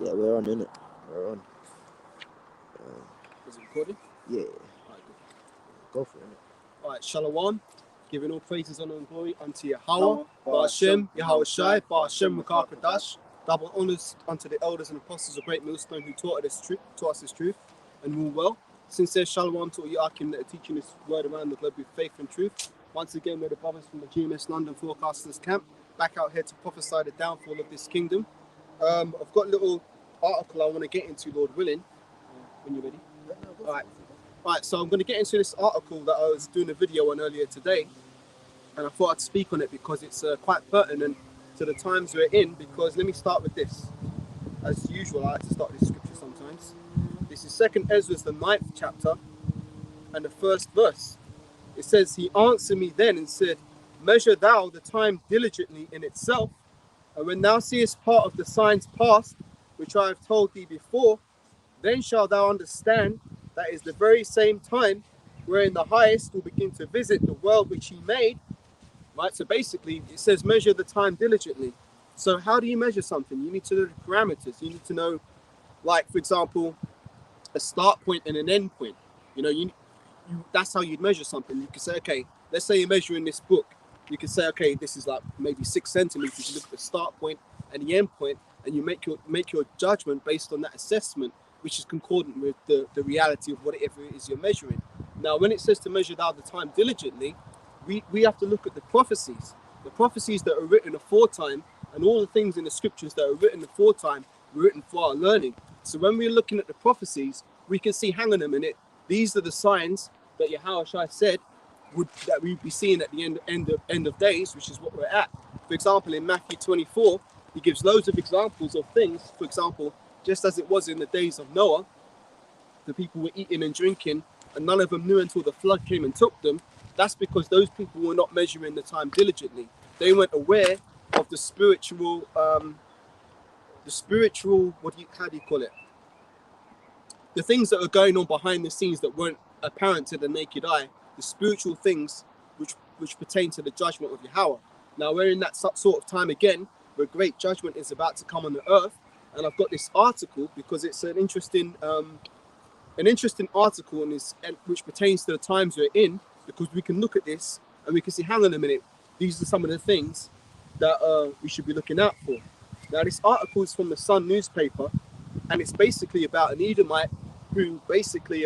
Yeah, we're on, innit? We're on. Is it recording? Yeah, Alright, good. go for it, innit? Alright, Shalom. Giving all praises honor and glory unto Yahweh, Ba'ashem, Yahweh Shai, Ba'ashem, Makar Kadash. Double honors unto the elders and apostles of Great Millstone who taught us this truth and rule well. Sincere Shalom to all you Akim that are teaching this word around the globe with faith and truth. Once again, we're the brothers from the GMS London Forecasters Camp, back out here to prophesy the downfall of this kingdom. I've got a little article I want to get into, Lord willing. When you're ready. Alright, so I'm going to get into this article that I was doing a video on earlier today, and I thought I'd speak on it because it's quite pertinent to the times we're in. Because let me start with this. As usual, I like to start with scripture sometimes. This is 2nd Ezra, the 9th chapter, and the first verse. It says, "He answered me then and said, Measure thou the time diligently in itself, and when thou seest part of the signs past, which I have told thee before, then shalt thou understand that is the very same time wherein the highest will begin to visit the world which he made." Right, so basically it says measure the time diligently. So how do you measure something? You need to know the parameters. You need to know, like, for example, a start point and an end point. You know, you that's how you'd measure something. You can say, okay, let's say you're measuring this book. You can say, okay, this is like maybe 6 centimeters. You look at the start point and the end point, and you make your judgment based on that assessment, which is concordant with the reality of whatever it is you're measuring. Now, when it says to measure out the time diligently, we have to look at the prophecies that are written aforetime, and all the things in the scriptures that are written aforetime were written for our learning. So when we're looking at the prophecies, we can see, hang on a minute, these are the signs that Yahushua said that we'd be seeing at the end of days, which is what we're at. For example, in Matthew 24, he gives loads of examples of things. For example, just as it was in the days of Noah, the people were eating and drinking, and none of them knew until the flood came and took them. That's because those people were not measuring the time diligently. They weren't aware of the spiritual, how do you call it? The things that are going on behind the scenes that weren't apparent to the naked eye, the spiritual things which pertain to the judgment of Yahweh. Now we're in that sort of time again, where great judgment is about to come on the earth. And I've got this article because it's an interesting article which pertains to the times we're in, because we can look at this and we can see, hang on a minute, these are some of the things that we should be looking out for. Now, this article is from the Sun newspaper, and it's basically about an Edomite who basically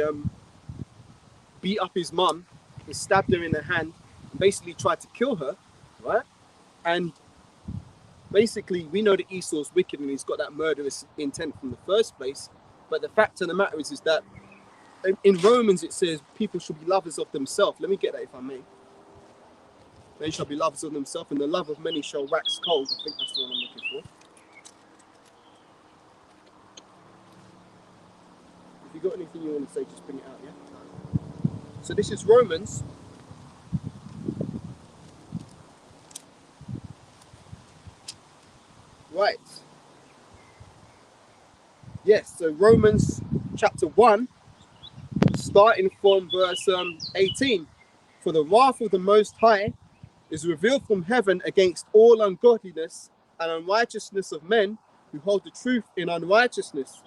beat up his mum and stabbed her in the hand and basically tried to kill her, right? And basically, we know that Esau's wicked and he's got that murderous intent from the first place. But the fact of the matter is that in Romans it says people should be lovers of themselves. Let me get that, if I may. They shall be lovers of themselves, and the love of many shall wax cold. I think that's the one I'm looking for. If you got anything you want to say, just bring it out, yeah? So this is Romans. Right. Yes, so Romans chapter 1, starting from verse 18. "For the wrath of the Most High is revealed from heaven against all ungodliness and unrighteousness of men who hold the truth in unrighteousness,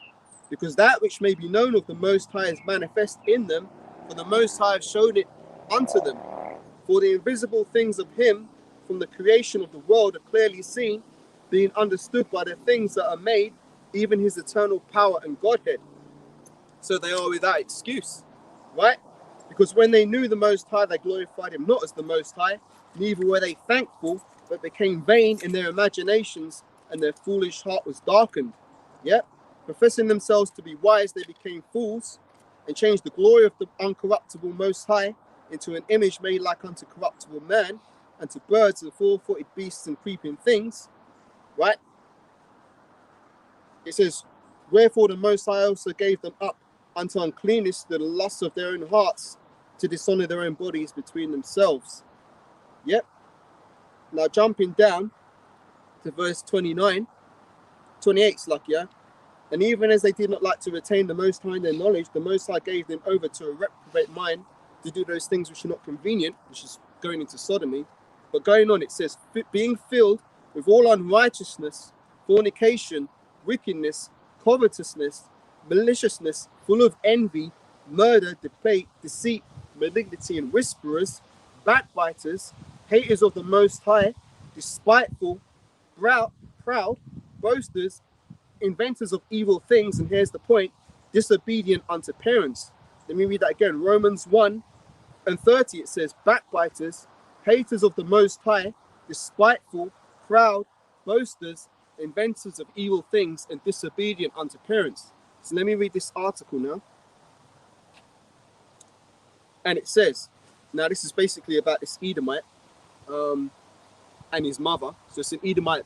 because that which may be known of the Most High is manifest in them, for the Most High have shown it unto them. For the invisible things of him from the creation of the world are clearly seen, being understood by the things that are made, even his eternal power and Godhead. So they are without excuse," right? "Because when they knew the Most High, they glorified him not as the Most High, neither were they thankful, but became vain in their imaginations, and their foolish heart was darkened. Yet, professing themselves to be wise, they became fools, and changed the glory of the uncorruptible Most High into an image made like unto corruptible man, and to birds and four-footed beasts and creeping things," right? It says, "Wherefore the Most High also gave them up unto uncleanness, to the lusts of their own hearts, to dishonor their own bodies between themselves." Yep. Now jumping down to verse 28, Slakia. "And even as they did not like to retain the Most High in their knowledge, the Most High gave them over to a reprobate mind to do those things which are not convenient," which is going into sodomy. But going on, it says, "being filled with all unrighteousness, fornication, wickedness, covetousness, maliciousness, full of envy, murder, debate, deceit, malignity, and whisperers, backbiters, haters of the Most High, despiteful, proud, boasters, inventors of evil things, and here's the point, disobedient unto parents. Let me read that again. Romans 1:30, it says, backbiters, haters of the Most High, despiteful, proud, boasters, inventors of evil things, and disobedient unto parents. So let me read this article now. And it says, now this is basically about this Edomite and his mother. So it's an Edomite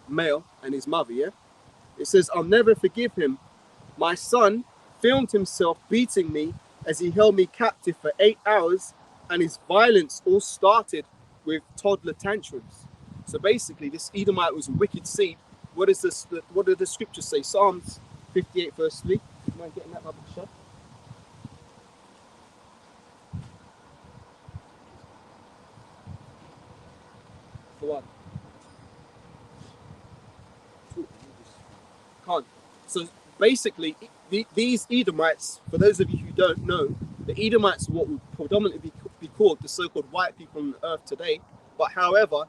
male and his mother, yeah? It says, I'll never forgive him. My son filmed himself beating me as he held me captive for 8 hours, and his violence all started with toddler tantrums. So basically, this Edomite was a wicked seed. What did the scriptures say? Psalms 58 verse 3. Am I getting that, Baba Shah? For what? Can't. So basically, these Edomites, for those of you who don't know, the Edomites are what would predominantly be called the so-called white people on the earth today. But however,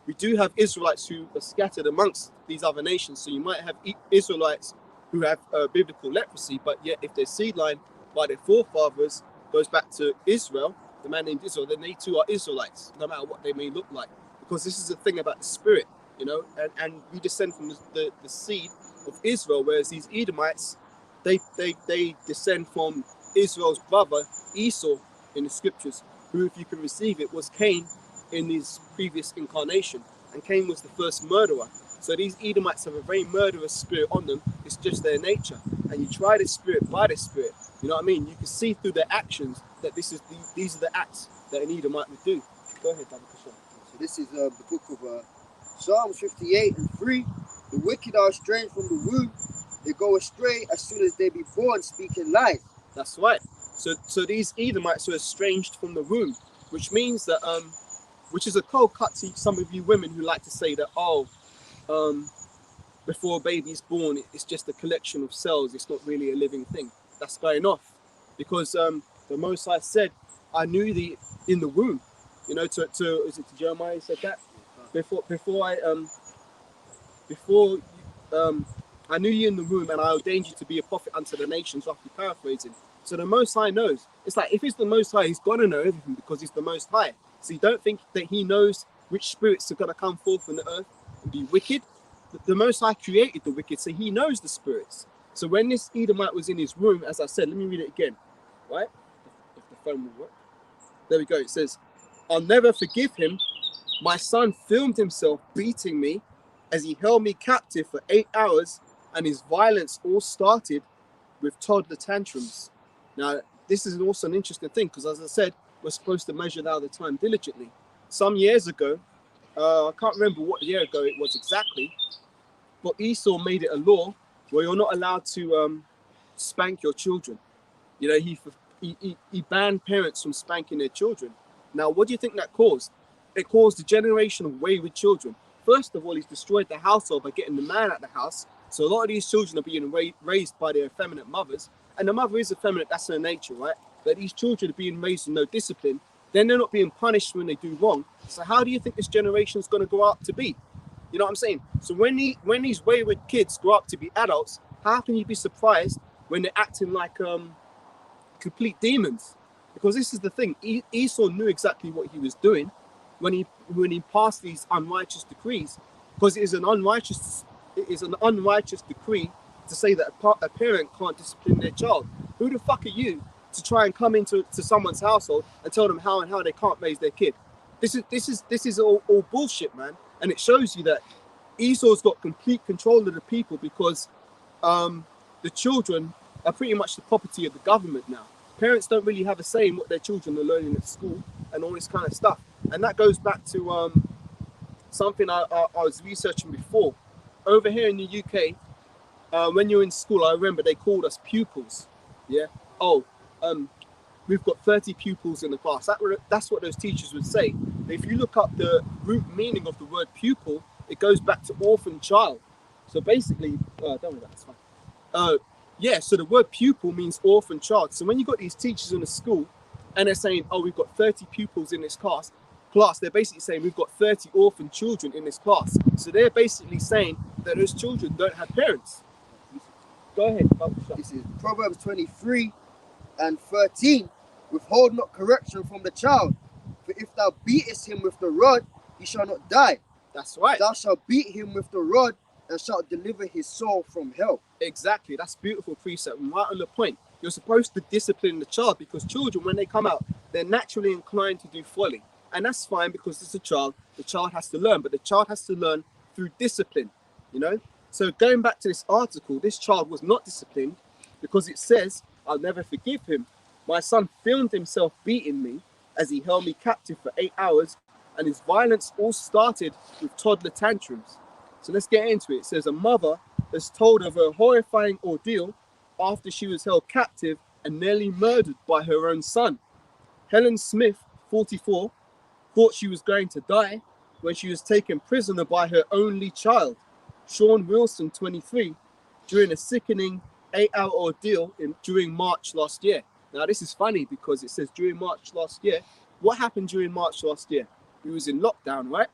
we do have Israelites who are scattered amongst these other nations. So you might have Israelites who have biblical leprosy, but yet if their seed line by their forefathers goes back to Israel, the man named Israel, then they too are Israelites, no matter what they may look like. Because this is the thing about the spirit, you know, and we descend from the seed of Israel, whereas these Edomites, they descend from Israel's brother Esau in the scriptures, who, if you can receive it, was Cain in his previous incarnation, and Cain was the first murderer. So these Edomites have a very murderous spirit on them. It's just their nature, and you try the spirit by the spirit. You know what I mean? You can see through their actions that these are the acts that an Edomite would do. Go ahead, Baba Kashan. So this is the book of Psalms 58:3. The wicked are estranged from the womb. They go astray as soon as they be born, speaking lies. That's right. So these Edomites are estranged from the womb, which means that which is a cold cut to some of you women who like to say that, before a baby's born, it's just a collection of cells. It's not really a living thing. That's going off, because the Most High said, "I knew thee in the womb." You know, to is it to Jeremiah? He said that before I knew you in the womb, and I ordained you to be a prophet unto the nations. Roughly paraphrasing. So the Most High knows. It's like, if he's the Most High, he's got to know everything because he's the Most High. So you don't think that he knows which spirits are going to come forth from the earth and be wicked. The Most High created the wicked, so he knows the spirits. So when this Edomite was in his room, as I said, let me read it again, right? If the phone will work. There we go. It says, I'll never forgive him. My son filmed himself beating me as he held me captive for 8 hours, and his violence all started with toddler tantrums. Now, this is also an interesting thing, because as I said, we're supposed to measure now the time diligently. Some years ago, I can't remember what year ago it was exactly, but Esau made it a law where you're not allowed to spank your children. You know, he banned parents from spanking their children. Now, what do you think that caused? It caused a generation of wayward children. First of all, he's destroyed the household by getting the man out of the house. So a lot of these children are being raised by their effeminate mothers. And the mother is effeminate, that's her nature, right? But these children are being raised with no discipline. Then they're not being punished when they do wrong. So how do you think this generation is going to grow up to be? You know what I'm saying? So when these wayward kids grow up to be adults, how can you be surprised when they're acting like complete demons? Because this is the thing. Esau knew exactly what he was doing when he passed these unrighteous decrees, because it is an unrighteous decree to say that a parent can't discipline their child. Who the fuck are you to try and come into someone's household and tell them how they can't raise their kid? This is all bullshit, man. And it shows you that Esau's got complete control of the people, because the children are pretty much the property of the government now. Parents don't really have a say in what their children are learning at school and all this kind of stuff. And that goes back to something I was researching before. Over here in the UK, when you're in school, I remember they called us pupils. Yeah. We've got 30 pupils in the class. That's what those teachers would say. If you look up the root meaning of the word pupil, it goes back to orphan child. So basically, don't worry about it, it's fine. Yeah, so the word pupil means orphan child. So when you got these teachers in the school and they're saying, oh, we've got 30 pupils in this class, they're basically saying we've got 30 orphan children in this class. So they're basically saying that those children don't have parents. Go ahead. This is Proverbs 23 and 13. Withhold not correction from the child, for if thou beatest him with the rod, he shall not die. That's right. Thou shalt beat him with the rod and shalt deliver his soul from hell. Exactly. That's beautiful precept. And right on the point. You're supposed to discipline the child because children, when they come out, they're naturally inclined to do folly. And that's fine because it's a child. The child has to learn, but the child has to learn through discipline, you know? So going back to this article, this child was not disciplined because it says, I'll never forgive him. My son filmed himself beating me as he held me captive for 8 hours, and his violence all started with toddler tantrums. So let's get into it. It says a mother has told of a horrifying ordeal after she was held captive and nearly murdered by her own son. Helen Smith, 44, thought she was going to die when she was taken prisoner by her only child, Sean Wilson, 23, during a sickening 8-hour ordeal during March last year. Now, this is funny because it says during March last year. What happened during March last year? We was in lockdown, right?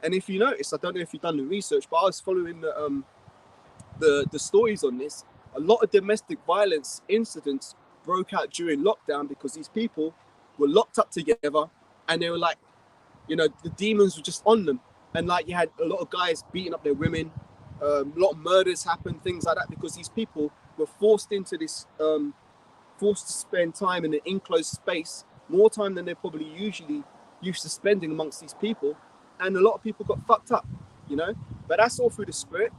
And if you notice, I don't know if you've done the research, but I was following the stories on this. A lot of domestic violence incidents broke out during lockdown because these people were locked up together and they were like, you know, the demons were just on them. And like you had a lot of guys beating up their women, a lot of murders happened, things like that, because these people were forced into this, forced to spend time in an enclosed space, more time than they're probably usually used to spending amongst these people. And a lot of people got fucked up, you know, but that's all through the spirit.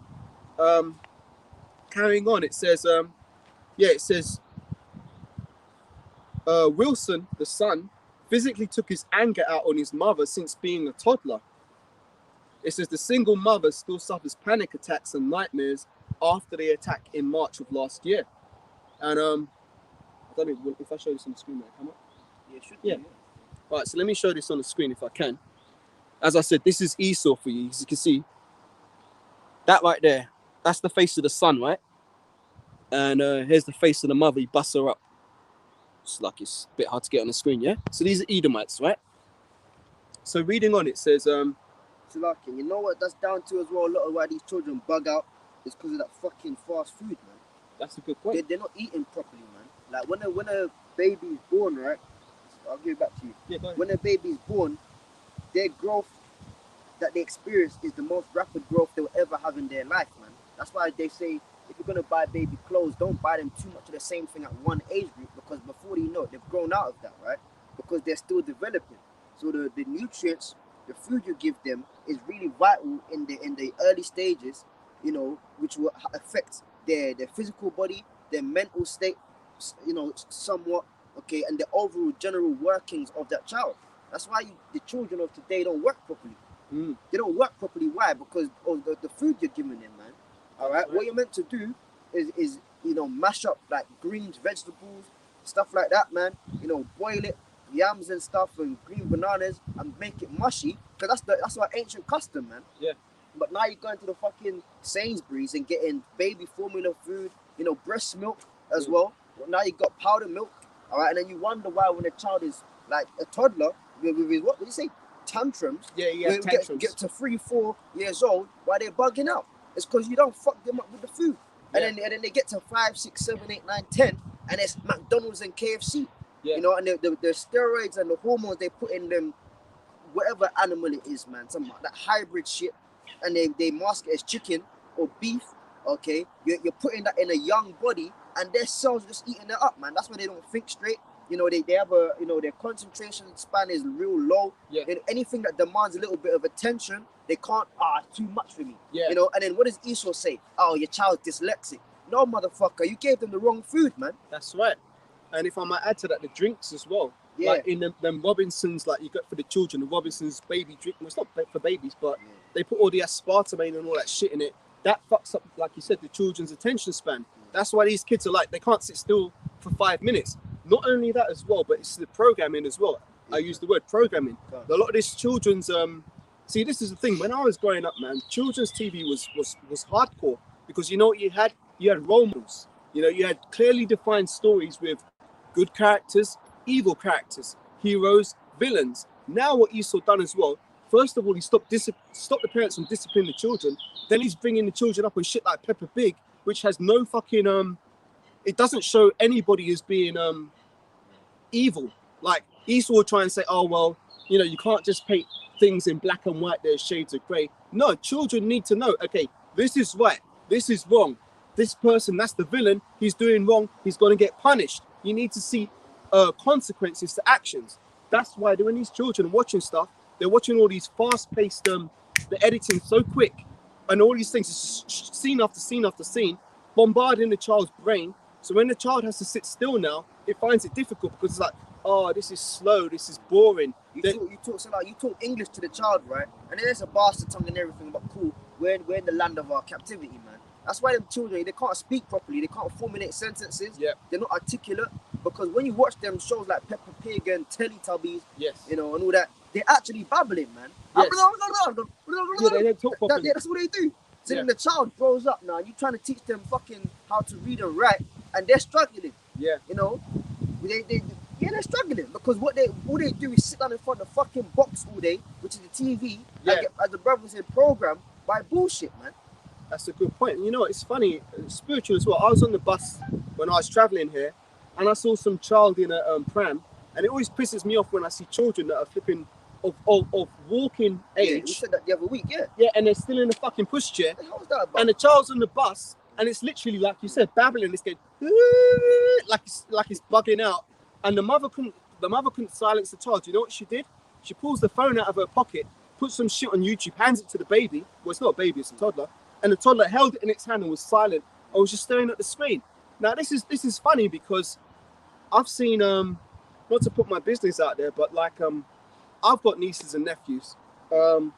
Carrying on, it says, Wilson, the son, physically took his anger out on his mother since being a toddler. It says the single mother still suffers panic attacks and nightmares after the attack in March of last year. And I don't know if I show this on the screen, will it come up? Yeah, it should Yeah. be, All right, so let me show this on the screen if I can. As I said, this is Esau for you. As you can see, that right there, that's the face of the son, right? And here's the face of the mother. He busts her up. It's like it's a bit hard to get on the screen, yeah? So these are Edomites, right? So reading on, it says, Salaki, you know what that's down to as well? A lot of why these children bug out is because of that fucking fast food, man. that's a good point. They're not eating properly, man. Like when a baby's born, right? I'll give it back to you. Yeah, go ahead. When a baby's born, their growth that they experience is the most rapid growth they'll ever have in their life, man. That's why they say if you're gonna buy baby clothes, don't buy them too much of the same thing at one age group, because before you know it, they've grown out of that, right? Because they're still developing. So the nutrients, the food you give them is really vital in the early stages, you know, which will affect their physical body, their mental state, you know, somewhat, okay, and the overall general workings of that child. That's why the children of today don't work properly. They don't work properly. Why? Because of the food you're giving them, man. All right. What you're meant to do is you know, mash up like greens, vegetables, stuff like that, man. You know, boil it, yams and stuff, and green bananas, and make it mushy. Because that's our ancient custom, man. Yeah. But now you're going to the fucking Sainsbury's and getting baby formula food, you know, breast milk as well. Now you got powdered milk. All right. And then you wonder why when a child is like a toddler, with what did you say? Tantrums. Yeah, tantrums. Get to 3-4 years old, why they're bugging out. It's because you don't fuck them up with the food. And then they get to 5, 6, 7, 8, 9, 10, and it's McDonald's and KFC. Yeah. You know, and the steroids and the hormones they put in them, whatever animal it is, man, some that hybrid shit, and they mask it as chicken or beef. Okay, you're putting that in a young body, and their cells just eating it up, man. That's why they don't think straight. You know, they have a, you know, their concentration span is real low. Yeah. And anything that demands a little bit of attention, they can't, too much for me. Yeah. You know, and then what does Esau say? Oh, your child's dyslexic. No, motherfucker, you gave them the wrong food, man. That's right. And if I might add to that, the drinks as well. Yeah. Like in them Robinsons, like you got for the children, the Robinsons baby drink. Well, it's not for babies, but they put all the aspartame and all that shit in it. That fucks up, like you said, the children's attention span. That's why these kids are like, they can't sit still for 5 minutes. Not only that as well, but it's the programming as well. I use the word programming. A lot of this children's, see, this is the thing. When I was growing up, man, children's TV was hardcore, because you know what you had you had role models. You know, you had clearly defined stories with good characters, evil characters, heroes, villains. Now what Esau done as well, first of all, he stopped the parents from disciplining the children. Then he's bringing the children up on shit like Peppa Pig, which has no fucking, it doesn't show anybody as being evil. Like Esau will try and say, oh, well, you know, you can't just paint things in black and white, there's shades of grey. No, children need to know, okay, this is right, this is wrong. This person, that's the villain, he's doing wrong, he's going to get punished. You need to see consequences to actions. That's why when these children are watching stuff, they're watching all these fast-paced, the editing so quick, and all these things, it's just scene after scene after scene, bombarding the child's brain. So when the child has to sit still now, it finds it difficult because it's like, oh, this is slow, this is boring. You talk English to the child, right? And then there's a bastard tongue and everything, but cool, we're in the land of our captivity, man. That's why them children, they can't speak properly, they can't formulate sentences, they're not articulate, because when you watch them shows like Peppa Pig and Teletubbies, you know, and all that, they're actually babbling, man. Yes. They don't talk properly. That's what they do. So then the child grows up now, and you're trying to teach them fucking how to read and write, and they're struggling. You know, they're struggling because all they do is sit down in front of the fucking box all day, which is the TV, and get, as the brother said, programmed by bullshit, man. That's a good point. You know, it's funny, spiritual as well. I was on the bus when I was traveling here, and I saw some child in a pram, and it always pisses me off when I see children that are flipping of walking age. Yeah, we said that the other week, and they're still in a fucking pushchair. What the hell is that about? And the child's on the bus, and it's literally like you said, babbling. It's going like it's bugging out. And the mother couldn't silence the child. You know what she did? She pulls the phone out of her pocket, puts some shit on YouTube, hands it to the baby. Well, it's not a baby, it's a toddler. And the toddler held it in its hand and was silent. I was just staring at the screen. Now this is funny because I've seen not to put my business out there, but like I've got nieces and nephews, and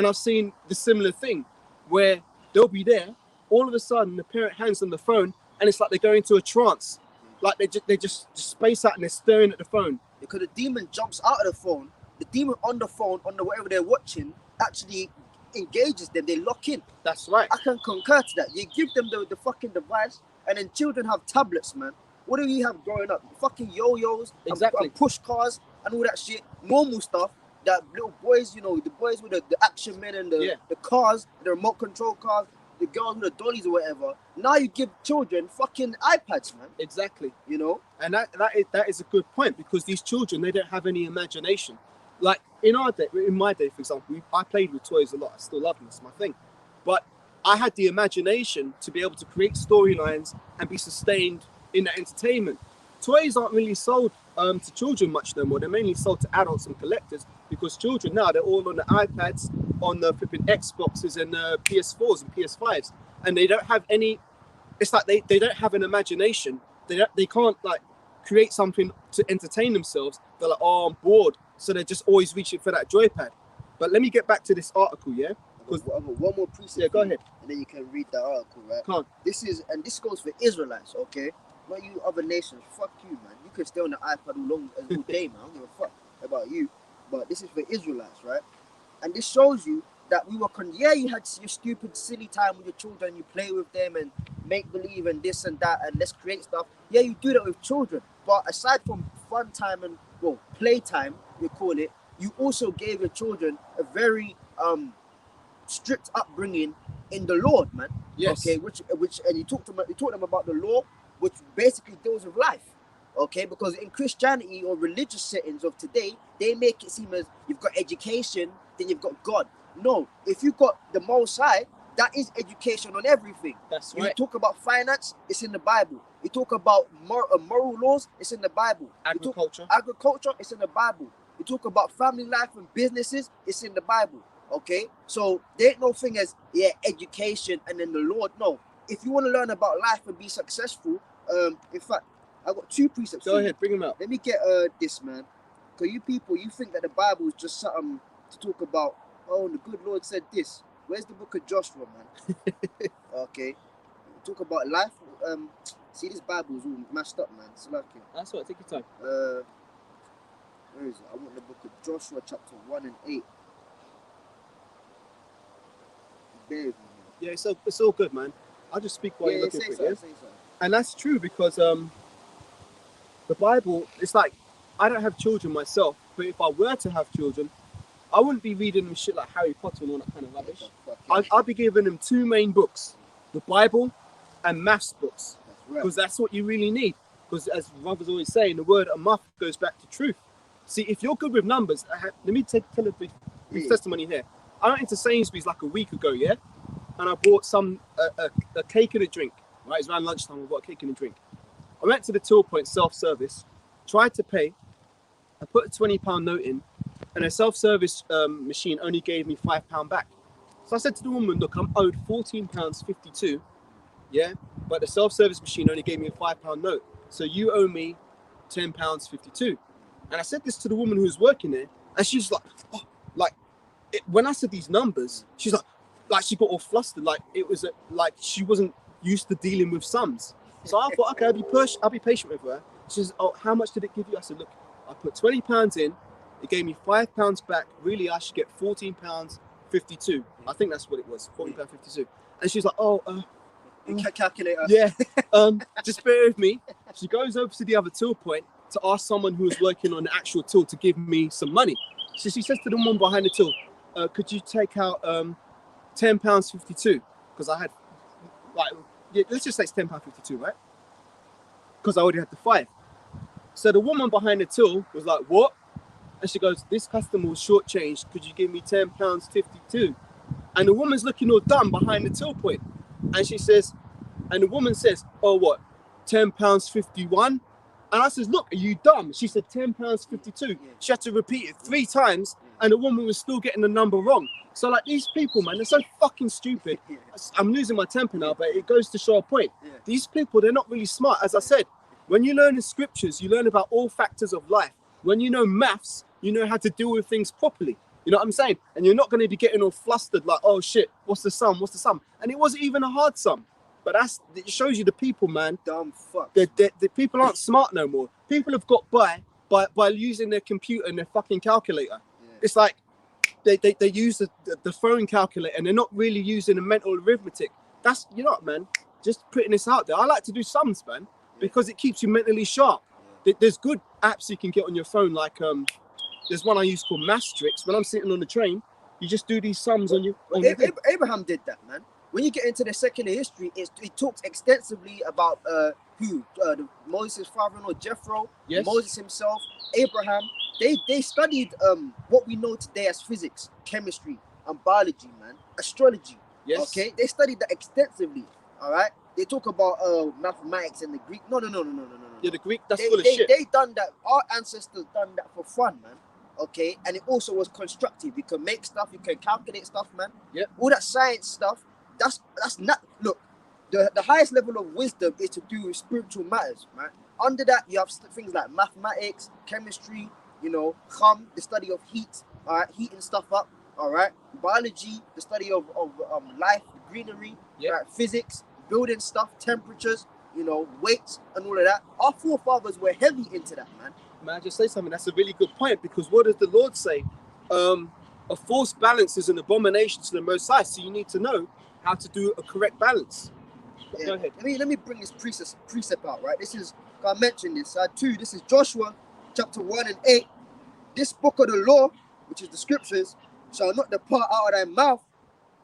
I've seen the similar thing where they'll be there, all of a sudden the parent hands them the phone, and it's like they're going into a trance, like they just space out and they're staring at the phone. Because the demon jumps out of the phone, the demon on the phone, on the whatever they're watching, actually engages them, they lock in. That's right. I can concur to that. You give them the fucking device, and then children have tablets, man. What do we have growing up? Fucking yo-yos, and push cars, and all that shit. Normal stuff that little boys, you know, the boys with the action men and the cars, the remote control cars, the girls with the dollies or whatever. Now you give children fucking iPads, man. Exactly. You know? And that is a good point, because these children, they don't have any imagination. Like in my day, for example, I played with toys a lot. I still love them, it's my thing. But I had the imagination to be able to create storylines and be sustained in that entertainment. Toys aren't really sold to children much no more. They're mainly sold to adults and collectors, because children now, they're all on the iPads, on the flipping Xboxes and PS4s and PS5s, and they don't have any. It's like they don't have an imagination. They can't like create something to entertain themselves. They're like, oh, I'm bored, so they're just always reaching for that joypad. But let me get back to this article, yeah. I've got one more precept. Yeah, go ahead. And then you can read that article, right? Come on. This goes for Israelites, okay? Not you other nations. Fuck you, man. You can stay on the iPad all day, man. I don't give a fuck about you. But this is for Israelites, right? And this shows you that we were you had your stupid, silly time with your children. You play with them and make believe and this and that and let's create stuff. Yeah, you do that with children. But aside from fun time and play time, you call it, you also gave your children a very strict upbringing in the Lord, man. Yes. Okay, which and you taught them about the law, which basically deals with life. Okay, because in Christianity or religious settings of today, they make it seem as you've got education, then you've got God. No, if you've got the Most High, that is education on everything. That's right. right. You talk about finance, it's in the Bible. You talk about moral laws, it's in the Bible. Agriculture, it's in the Bible. You talk about family life and businesses, it's in the Bible. Okay, so there ain't no thing as education and then the Lord. No, if you want to learn about life and be successful, in fact, I got two precepts. Go ahead, bring them out. Let me get this, man. Because you people, you think that the Bible is just something to talk about. Oh, the good Lord said this. Where's the book of Joshua, man? Okay, talk about life. See, this Bible is all mashed up, man. It's like it. That's right. Take your time. Where is it? I want the book of Joshua, chapter 1 and 8. Bear with me. Yeah, it's all good, man. I'll just speak while you're looking say for it. so, Yeah? say so. And that's true because the Bible, it's like, I don't have children myself, but if I were to have children, I wouldn't be reading them shit like Harry Potter and all that kind of rubbish. I'd be giving them two main books, the Bible and maths books, because that's what you really need. Because as brothers always say, the word amath goes back to truth. See, if you're good with numbers, let me tell a brief testimony here. I went into Sainsbury's like a week ago, yeah? And I bought a cake and a drink, right? It's around lunchtime, I bought a cake and a drink. I went to the till point, self-service, tried to pay. I put a £20 note in, and a self-service machine only gave me £5 back. So I said to the woman, look, I'm owed £14.52, yeah? But the self-service machine only gave me a £5 note. So you owe me £10.52. And I said this to the woman who was working there, and she's like, oh, like, when I said these numbers, she's like she got all flustered, like it was like she wasn't used to dealing with sums. So I thought, okay, I'll be patient with her. She says, oh, how much did it give you? I said, look, I put £20 in, it gave me £5 back. Really, I should get £14.52. I think that's what it was, £14.52. And she's like, oh, calculator. yeah, just bear with me. She goes over to the other till point to ask someone who was working on the actual till to give me some money. So she says to the woman behind the till, could you take out £10.52? Because I had, like, yeah, let's just say it's £10.52, right? Because I already had the 5. So the woman behind the till was like, what? And she goes, this customer was shortchanged. Could you give me £10.52? And the woman's looking all dumb behind the till point. And she says, and the woman says, oh, what? £10.51? And I says, look, are you dumb? She said £10.52. She had to repeat it 3 times, and the woman was still getting the number wrong. So like these people, man, they're so fucking stupid. I'm losing my temper now, but it goes to show a point. These people, they're not really smart. As I said, when you learn the scriptures, you learn about all factors of life. When you know maths, you know how to deal with things properly. You know what I'm saying? And you're not going to be getting all flustered like, oh shit, what's the sum? What's the sum? And it wasn't even a hard sum. But it shows you the people, man. Dumb fuck. The people aren't smart no more. People have got by using their computer and their fucking calculator. It's like they use the phone calculator and they're not really using the mental arithmetic. That's, you know what, man? Just putting this out there. I like to do sums, man, because it keeps you mentally sharp. There's good apps you can get on your phone, like there's one I use called Mastrix. When I'm sitting on the train, you just do these sums on your. Abraham did that, man. When you get into the secular history, it talks extensively about Moses' father-in-law Jethro, yes. Moses himself, Abraham. They studied what we know today as physics, chemistry, and biology, man. Astrology. Yes. Okay, they studied that extensively. All right. They talk about mathematics and the Greek. No. Yeah, the Greek. That's full of shit. They done that. Our ancestors done that for fun, man. Okay, and it also was constructive. You can make stuff. You can calculate stuff, man. Yeah. All that science stuff. That's not. Look, the highest level of wisdom is to do with spiritual matters, right? Under that, you have things like mathematics, chemistry. You know, the study of heat. All right, heating stuff up. All right, biology, the study of life, greenery. Yeah. Right? Physics, building stuff, temperatures. You know, weights and all of that. Our forefathers were heavy into that, man. Man, I just say something. That's a really good point, because what does the Lord say? A false balance is an abomination to the Most High. So you need to know how to do a correct balance. Yeah. Go ahead. Let me bring this precept out, right? This is, I mentioned this. This is Joshua chapter 1 and 8. This book of the law, which is the scriptures, shall not depart out of thy mouth,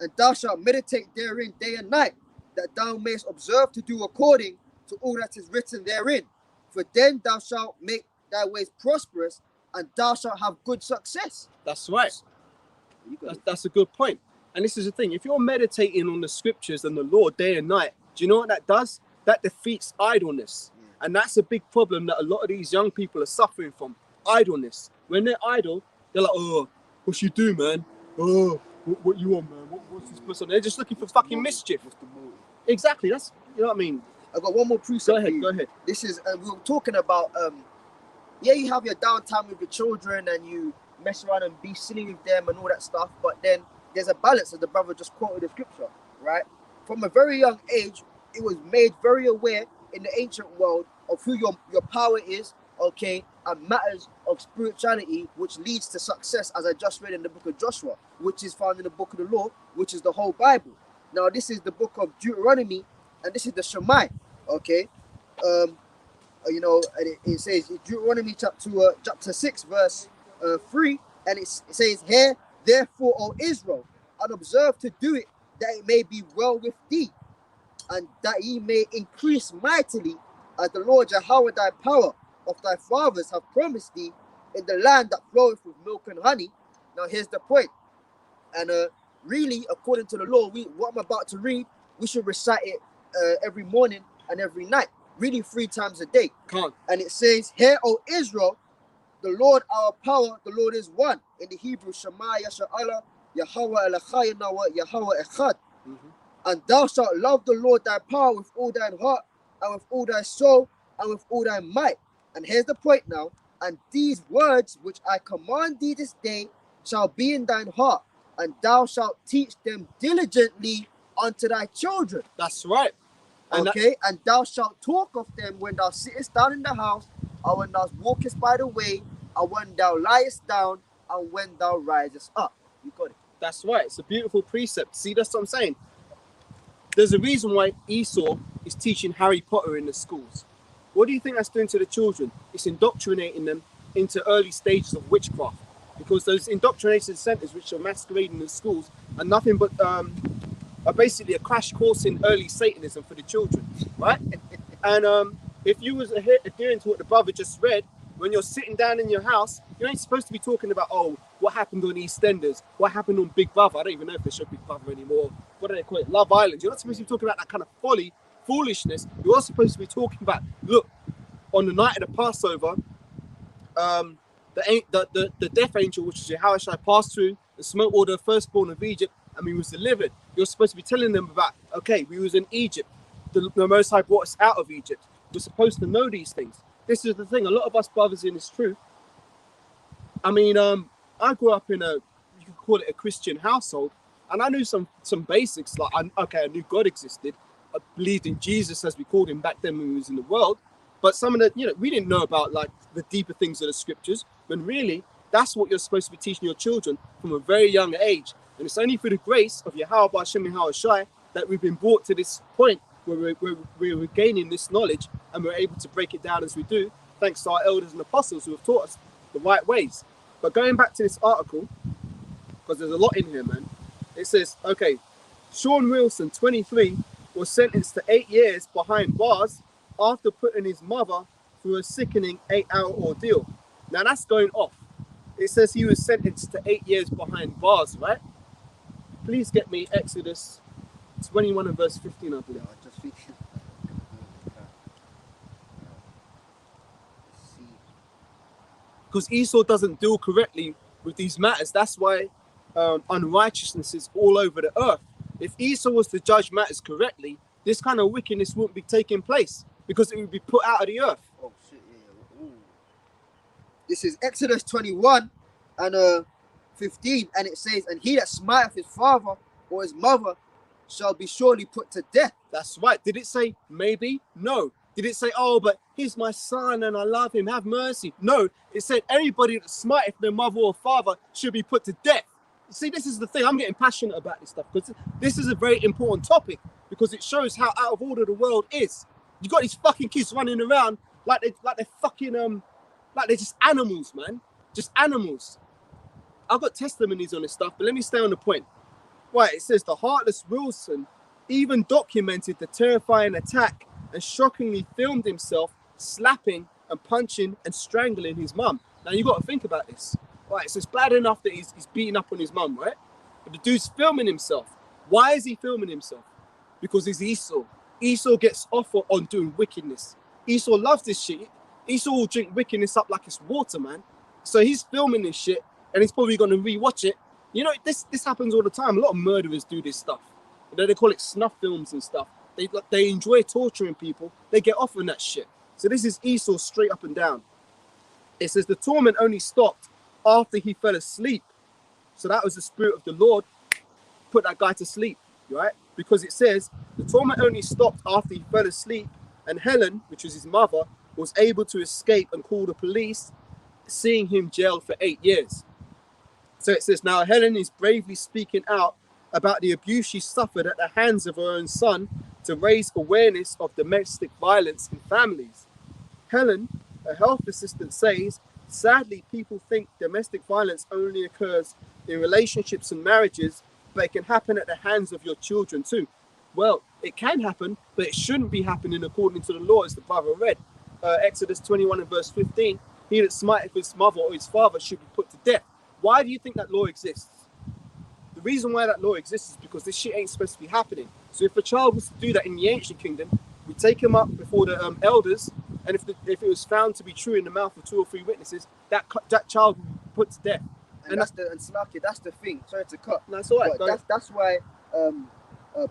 and thou shalt meditate therein day and night, that thou mayest observe to do according to all that is written therein. For then thou shalt make thy ways prosperous, and thou shalt have good success. That's right. That's a good point. And this is the thing. If you're meditating on the scriptures and the law day and night, do you know what that does? That defeats idleness. Yeah. And that's a big problem that a lot of these young people are suffering from. Idleness. When they're idle, they're like, oh, what you do, man? Oh, what you want, man? What's this person? They're just looking for fucking mischief. What's the motive? Exactly. That's, you know what I mean? I got one more precept. Go ahead. This is, we were talking about, you have your downtime with your children and you mess around and be silly with them and all that stuff. But then there's a balance, as the brother just quoted the scripture, right? From a very young age, it was made very aware in the ancient world of who your power is, okay, and matters of spirituality, which leads to success, as I just read in the book of Joshua, which is found in the book of the law, which is the whole Bible. Now, this is the book of Deuteronomy and this is the Shemai, okay? You know, and it says Deuteronomy chapter 6 verse 3, and it says here, therefore, O Israel, and observe to do it, that it may be well with thee, and that ye may increase mightily, as the Lord Yahweh thy power of thy fathers have promised thee, in the land that floweth with milk and honey. Now here's the point. And really, according to the law, what I'm about to read, we should recite it every morning and every night, really 3 times a day. Come on. And it says, hear, O Israel, the Lord our power, the Lord is one. In the Hebrew, Shema Yasha'Allah, Yahweh Elachayinawa, Yahweh Echad. And thou shalt love the Lord thy power with all thine heart, and with all thy soul, and with all thy might. And here's the point now. And these words which I command thee this day shall be in thine heart, and thou shalt teach them diligently unto thy children. That's right. And okay, and thou shalt talk of them when thou sittest down in the house, or when thou walkest by the way, or when thou liest down, and when thou risest up. You got it. That's right. It's a beautiful precept. See, that's what I'm saying. There's a reason why Esau is teaching Harry Potter in the schools. What do you think that's doing to the children? It's indoctrinating them into early stages of witchcraft, because those indoctrination centers which are masquerading in schools are nothing but are basically a crash course in early Satanism for the children, right? And if you was adhering to what the brother just read, when you're sitting down in your house, you ain't supposed to be talking about, oh, what happened on EastEnders, what happened on Big Brother. I don't even know if they show Big Brother anymore. What do they call it? Love Island. You're not supposed to be talking about that kind of foolishness. You're supposed to be talking about, look, on the night of the Passover, the death angel, which is Yahushua, passed through and smote all the firstborn of Egypt, and we was delivered. You're supposed to be telling them about, okay, we was in Egypt. The Most High brought us out of Egypt. We're supposed to know these things. This is the thing. A lot of us brothers in this truth. I mean, I grew up in you could call it a Christian household, and I knew some basics. Like, I knew God existed. I believed in Jesus, as we called him back then when we was in the world. But some of the, we didn't know about like the deeper things of the scriptures. When really, that's what you're supposed to be teaching your children from a very young age. And it's only through the grace of Yahweh Hashem Yahushai that we've been brought to this point where we're gaining this knowledge, and we're able to break it down as we do, thanks to our elders and apostles who have taught us the right ways. But going back to this article, because there's a lot in here, man. It says, okay, Sean Wilson, 23, was sentenced to 8 years behind bars after putting his mother through a sickening 8-hour ordeal. Now that's going off. It says he was sentenced to 8 years behind bars, right? Please get me Exodus 21 and verse 15, I believe. I just think. Because Esau doesn't deal correctly with these matters. That's why unrighteousness is all over the earth. If Esau was to judge matters correctly, this kind of wickedness wouldn't be taking place, because it would be put out of the earth. Oh shit, yeah. Ooh. This is Exodus 21 and 15, and it says, and he that smiteth his father or his mother shall be surely put to death. That's right. Did it say maybe? No. Did it say, oh, but he's my son and I love him, have mercy? No. It said everybody that smiteth their mother or father should be put to death. See, this is the thing. I'm getting passionate about this stuff, because this is a very important topic, because it shows how out of order the world is. You got these fucking kids running around like they're fucking like they're just animals, man. Just animals. I've got testimonies on this stuff, but let me stay on the point. Right, it says the heartless Wilson even documented the terrifying attack and shockingly filmed himself slapping and punching and strangling his mum. Now you got to think about this. Right, so it's bad enough that he's beating up on his mum, right? But the dude's filming himself. Why is he filming himself? Because he's Esau. Esau gets off on doing wickedness. Esau loves this shit. Esau will drink wickedness up like it's water, man. So he's filming this shit, and he's probably going to rewatch it. You know, this happens all the time. A lot of murderers do this stuff. You know, they call it snuff films and stuff. They enjoy torturing people. They get off on that shit. So this is Esau straight up and down. It says the torment only stopped after he fell asleep. So that was the spirit of the Lord put that guy to sleep, right? Because it says the torment only stopped after he fell asleep, and Helen, which was his mother, was able to escape and call the police, seeing him jailed for 8 years. So it says, now Helen is bravely speaking out about the abuse she suffered at the hands of her own son to raise awareness of domestic violence in families. Helen, a health assistant, says, sadly, people think domestic violence only occurs in relationships and marriages, but it can happen at the hands of your children too. Well, it can happen, but it shouldn't be happening according to the law, as the brother read. Exodus 21 and verse 15, he that smiteth his mother or his father should be put to death. Why do you think that law exists? The reason why that law exists is because this shit ain't supposed to be happening. So if a child was to do that in the ancient kingdom, we take him up before the elders, and if it was found to be true in the mouth of 2 or 3 witnesses, that child would be put to death. And that's the thing. Sorry to cut. No, it's all right. That's why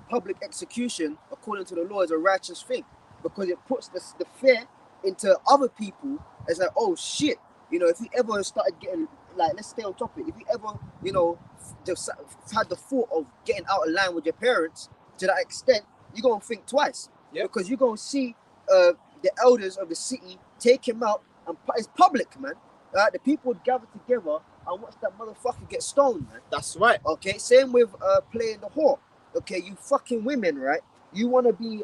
public execution, according to the law, is a righteous thing, because it puts the fear into other people. It's like, oh shit, you know, if you ever started getting, like, let's stay on topic. If you ever, you know, just had the thought of getting out of line with your parents to that extent, you're gonna think twice. Yep. Because you're gonna see the elders of the city take him out, and it's public, man. The people would gather together and watch that motherfucker get stoned, man. That's right. Okay, same with playing the whore. Okay, you fucking women, right? You want to be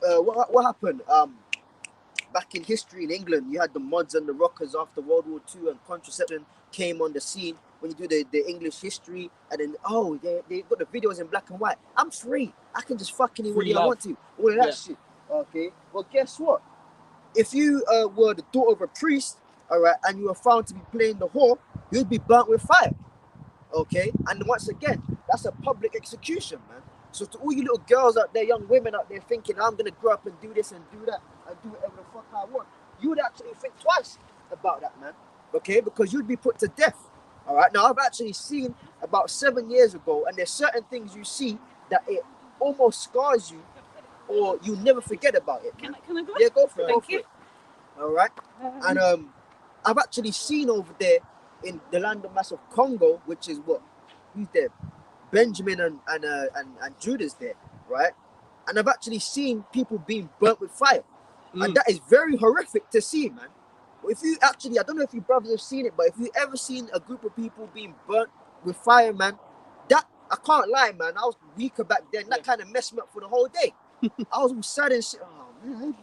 what happened back in history in England? You had the mods and the rockers after World War II, and contraception came on the scene. When you do the English history, and then they got the videos in black and white. I'm free. I can just fucking anybody I want to. All of that shit. Okay. Well, guess what? If you were the daughter of a priest, all right, and you were found to be playing the whore, you'd be burnt with fire. Okay. And once again, that's a public execution, man. So to all you little girls out there, young women out there thinking, I'm gonna grow up and do this and do that and do whatever the fuck I want, you would actually think twice about that, man. Okay, because you'd be put to death. All right. Now I've actually seen about 7 years ago, and there's certain things you see that it almost scars you, or you never forget about it. Man. Can I go? Yeah, go for it. Thank Go for you. it. All right. And I've actually seen over there in the land of mass of Congo, which is what, who's there? Benjamin and Judah's there, right? And I've actually seen people being burnt with fire, and that is very horrific to see, man. If you actually, I don't know if you brothers have seen it, but if you ever seen a group of people being burnt with fire, man, that, I can't lie, man, I was weaker back then. That kind of messed me up for the whole day. I was all sad and shit. Oh man,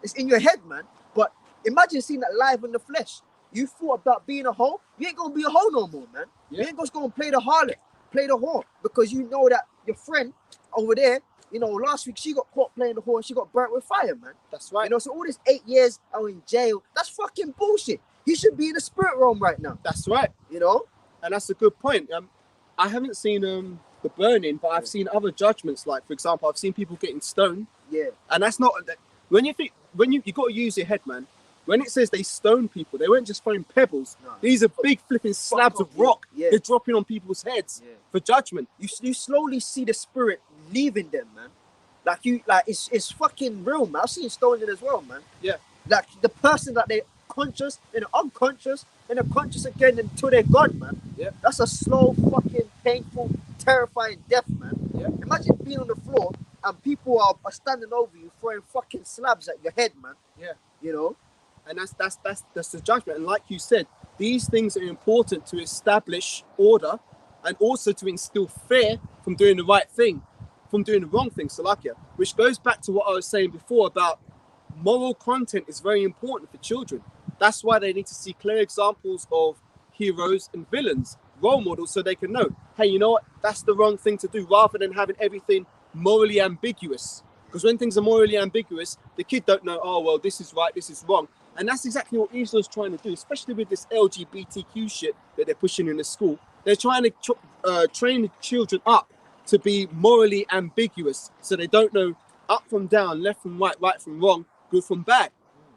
it's in your head, man. But imagine seeing that live in the flesh. You thought about being a hoe, you ain't gonna be a hoe no more, man. You ain't just gonna play the harlot, play the whore, because you know that your friend over there, you know, last week she got caught playing the whore and she got burnt with fire, man. That's right. You know, so all this 8 years out in jail, that's fucking bullshit. He should be in the spirit realm right now. That's right. You know? And that's a good point. I haven't seen the burning, but I've seen other judgments. Like, for example, I've seen people getting stoned. Yeah. And that's not, when you got to use your head, man. When it says they stone people, they weren't just throwing pebbles. No. These are big flipping slabs of rock. Yeah. They're dropping on people's heads for judgment. You slowly see the spirit leaving them, man. Like it's fucking real, man. I've seen stoning as well, man. Yeah. Like the person that they're conscious and unconscious and they're conscious again until they're gone, man. Yeah. That's a slow, fucking, painful, terrifying death, man. Yeah. Imagine being on the floor and people are standing over you throwing fucking slabs at your head, man. Yeah. You know? And that's the judgment. And like you said, these things are important to establish order and also to instill fear from doing the right thing, from doing the wrong thing, Salakia, which goes back to what I was saying before about moral content is very important for children. That's why they need to see clear examples of heroes and villains, role models, so they can know, hey, you know what, that's the wrong thing to do, rather than having everything morally ambiguous. Because when things are morally ambiguous, the kid don't know, oh, well, this is right, this is wrong. And that's exactly what Israel's trying to do, especially with this LGBTQ shit that they're pushing in the school. They're trying to train the children up to be morally ambiguous, so they don't know up from down, left from right, right from wrong, good from bad.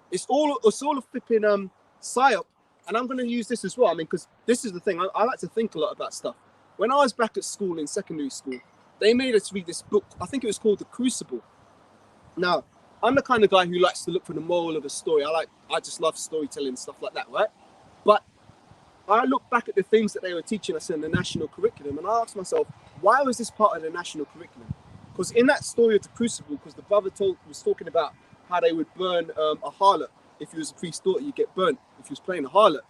It's all a flipping psyop. And I'm going to use this as well. I mean, because this is the thing. I like to think a lot about stuff. When I was back at school, in secondary school, they made us read this book. I think it was called The Crucible. Now, I'm the kind of guy who likes to look for the moral of a story. I just love storytelling and stuff like that, right? But I look back at the things that they were teaching us in the national curriculum, and I asked myself, why was this part of the national curriculum? Because in that story of the Crucible, because the brother was talking about how they would burn a harlot. If you was a priest's daughter, you get burnt if you was playing a harlot.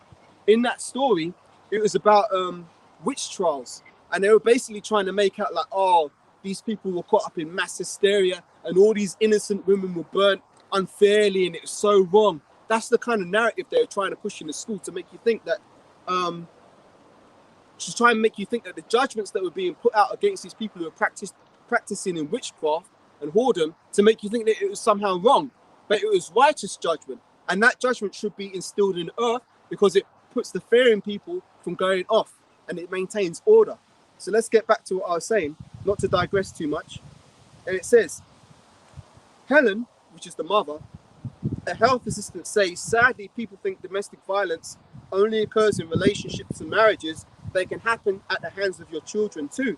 In that story, it was about witch trials, and they were basically trying to make out like, oh, these people were caught up in mass hysteria and all these innocent women were burnt unfairly and it was so wrong. That's the kind of narrative they're trying to push in the school to make you think that, to try and make you think that the judgments that were being put out against these people who are practicing in witchcraft and whoredom, to make you think that it was somehow wrong. But it was righteous judgment. And that judgment should be instilled in earth because it puts the fear in people from going off and it maintains order. So let's get back to what I was saying, not to digress too much. And it says, Helen, which is the mother, a health assistant says, sadly, people think domestic violence only occurs in relationships and marriages. They can happen at the hands of your children too.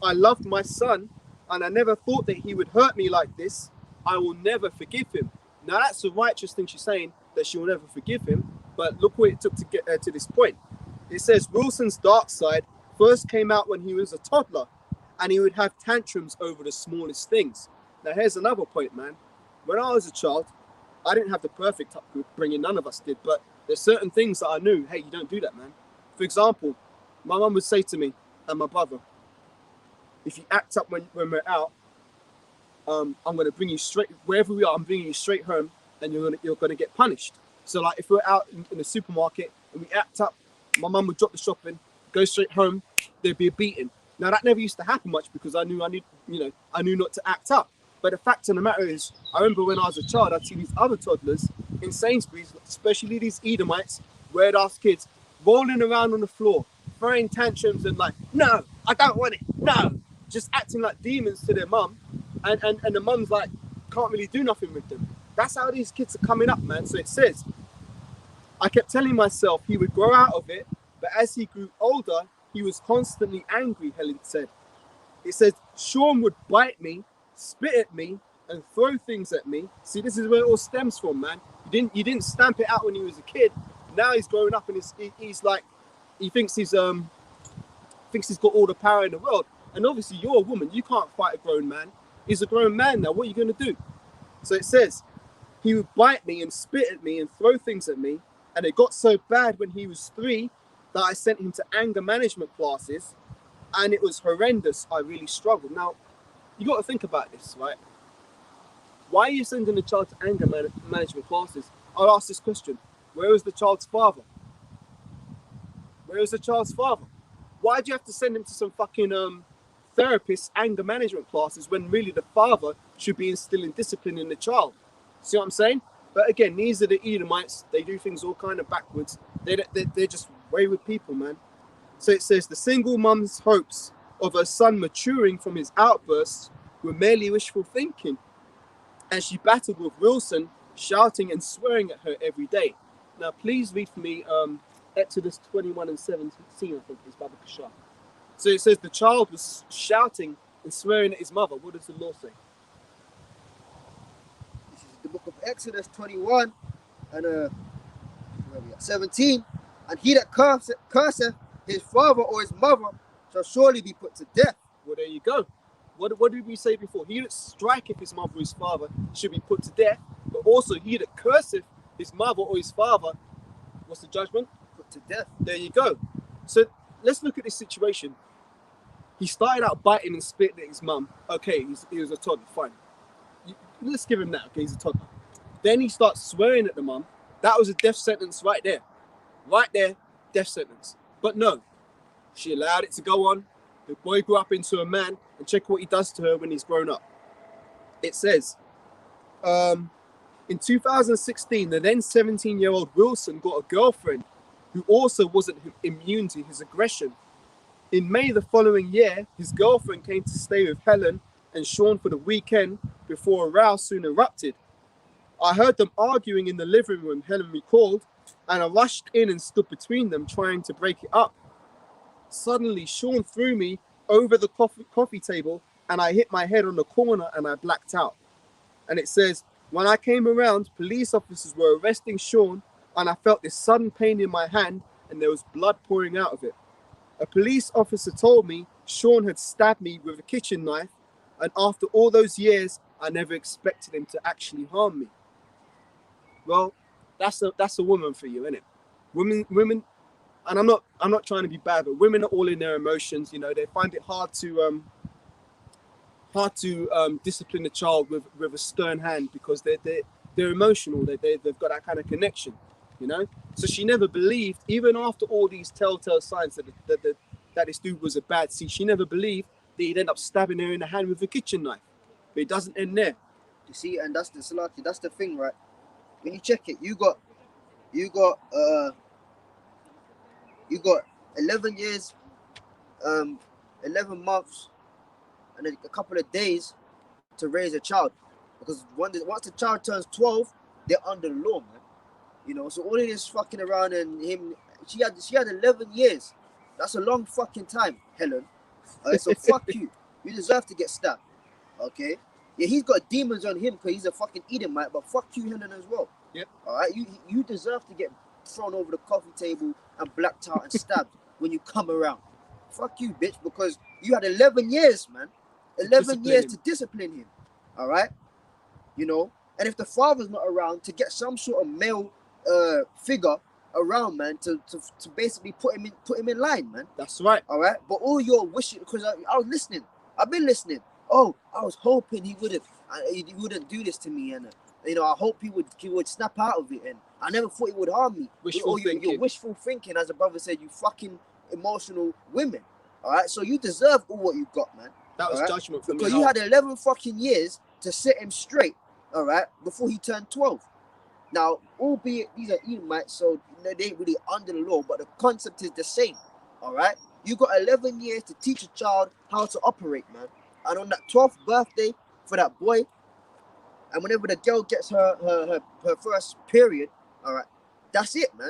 I loved my son and I never thought that he would hurt me like this. I will never forgive him. Now that's a righteous thing she's saying, that she will never forgive him. But look what it took to get her to this point. It says Wilson's dark side first came out when he was a toddler and he would have tantrums over the smallest things. Now here's another point, man. When I was a child, I didn't have the perfect upbringing, none of us did, but there's certain things that I knew, hey, you don't do that, man. For example, my mum would say to me and my brother, if you act up when we're out, I'm going to bring you straight, wherever we are, I'm bringing you straight home and you're going to get punished. So like if we're out in the supermarket and we act up, my mum would drop the shopping, go straight home, there'd be a beating. Now that never used to happen much because I knew not to act up. But the fact of the matter is, I remember when I was a child, I'd see these other toddlers in Sainsbury's, especially these Edomites, weird-ass kids, rolling around on the floor, throwing tantrums and like, no, I don't want it, no, just acting like demons to their mum, and the mum's like, can't really do nothing with them. That's how these kids are coming up, man. So it says, I kept telling myself he would grow out of it, but as he grew older, he was constantly angry, Helen said. It says, Sean would bite me, spit at me, and throw things at me. See, this is where it all stems from, man. You didn't stamp it out when he was a kid. Now he's growing up and he's like, he thinks he's got all the power in the world. And obviously you're a woman, you can't fight a grown man. He's a grown man now, what are you gonna do? So it says, he would bite me and spit at me and throw things at me. And it got so bad when he was 3 that I sent him to anger management classes, and it was horrendous. I really struggled. Now, you got to think about this, right? Why are you sending a child to anger management classes? I'll ask this question. Where is the child's father? Where is the child's father? Why do you have to send him to some fucking therapist anger management classes when really the father should be instilling discipline in the child? See what I'm saying? But again, these are the Edomites. They do things all kind of backwards. They're just wayward people, man. So it says, the single mum's hopes of her son maturing from his outbursts were merely wishful thinking. And she battled with Wilson, shouting and swearing at her every day. Now, please read for me Exodus 21 and 17, I think is Baba Kashar. So it says the child was shouting and swearing at his mother. What does the law say? This is the book of Exodus 21 and 17. And he that curseth his father or his mother shall surely be put to death. Well, there you go. What did we say before? He that striketh his mother or his father should be put to death. But also he that curseth his mother or his father, what's the judgment? Put to death. There you go. So let's look at this situation. He started out biting and spitting at his mum. Okay, he was a toddler, fine. Let's give him that, okay, he's a toddler. Then he starts swearing at the mum. That was a death sentence right there. Right there, death sentence. But no, she allowed it to go on. The boy grew up into a man, and check what he does to her when he's grown up. It says, in 2016, the then 17-year-old Wilson got a girlfriend who also wasn't immune to his aggression. In May the following year, his girlfriend came to stay with Helen and Sean for the weekend before a row soon erupted. I heard them arguing in the living room, Helen recalled, and I rushed in and stood between them, trying to break it up. Suddenly, Sean threw me over the coffee table, and I hit my head on the corner and I blacked out. And it says, when I came around, police officers were arresting Sean, and I felt this sudden pain in my hand, and there was blood pouring out of it. A police officer told me Sean had stabbed me with a kitchen knife, and after all those years, I never expected him to actually harm me. Well, that's a woman for you, isn't it? Women, and I'm not trying to be bad, but women are all in their emotions. You know, they find it hard to hard to discipline a child with a stern hand because they're emotional. They've got that kind of connection, you know. So she never believed, even after all these telltale signs that this dude was a bad seed. She never believed that he'd end up stabbing her in the hand with a kitchen knife. But it doesn't end there. You see, and that's the thing, right? When you check it, you got 11 years, 11 months, and a couple of days to raise a child, because once the child turns 12, they're under the law, man. You know, so all of this fucking around and him, she had 11 years. That's a long fucking time, Helen. So fuck you. You deserve to get stabbed. Okay. Yeah, he's got demons on him because he's a fucking Edomite, but fuck you, Helen, as well. Yep. All right. You deserve to get thrown over the coffee table and blacked out and stabbed when you come around. Fuck you, bitch, because you had 11 years, man. 11 years to discipline him. All right. You know, and if the father's not around, to get some sort of male figure around, man, to basically put him in line, man. That's right. All right. But all your wishes, because I was listening. I've been listening. Oh, I was hoping he wouldn't do this to me, and you know, I hope he would snap out of it, and I never thought he would harm me. Wishful thinking. You're wishful thinking, as a brother said, you fucking emotional women. All right, so you deserve all what you got, man. That was judgment for me. Because you had 11 fucking years to set him straight, all right, before he turned 12. Now, albeit these are Edomites, so they ain't really under the law, but the concept is the same, all right? You got 11 years to teach a child how to operate, man. And on that 12th birthday for that boy, and whenever the girl gets her first period, all right, that's it, man.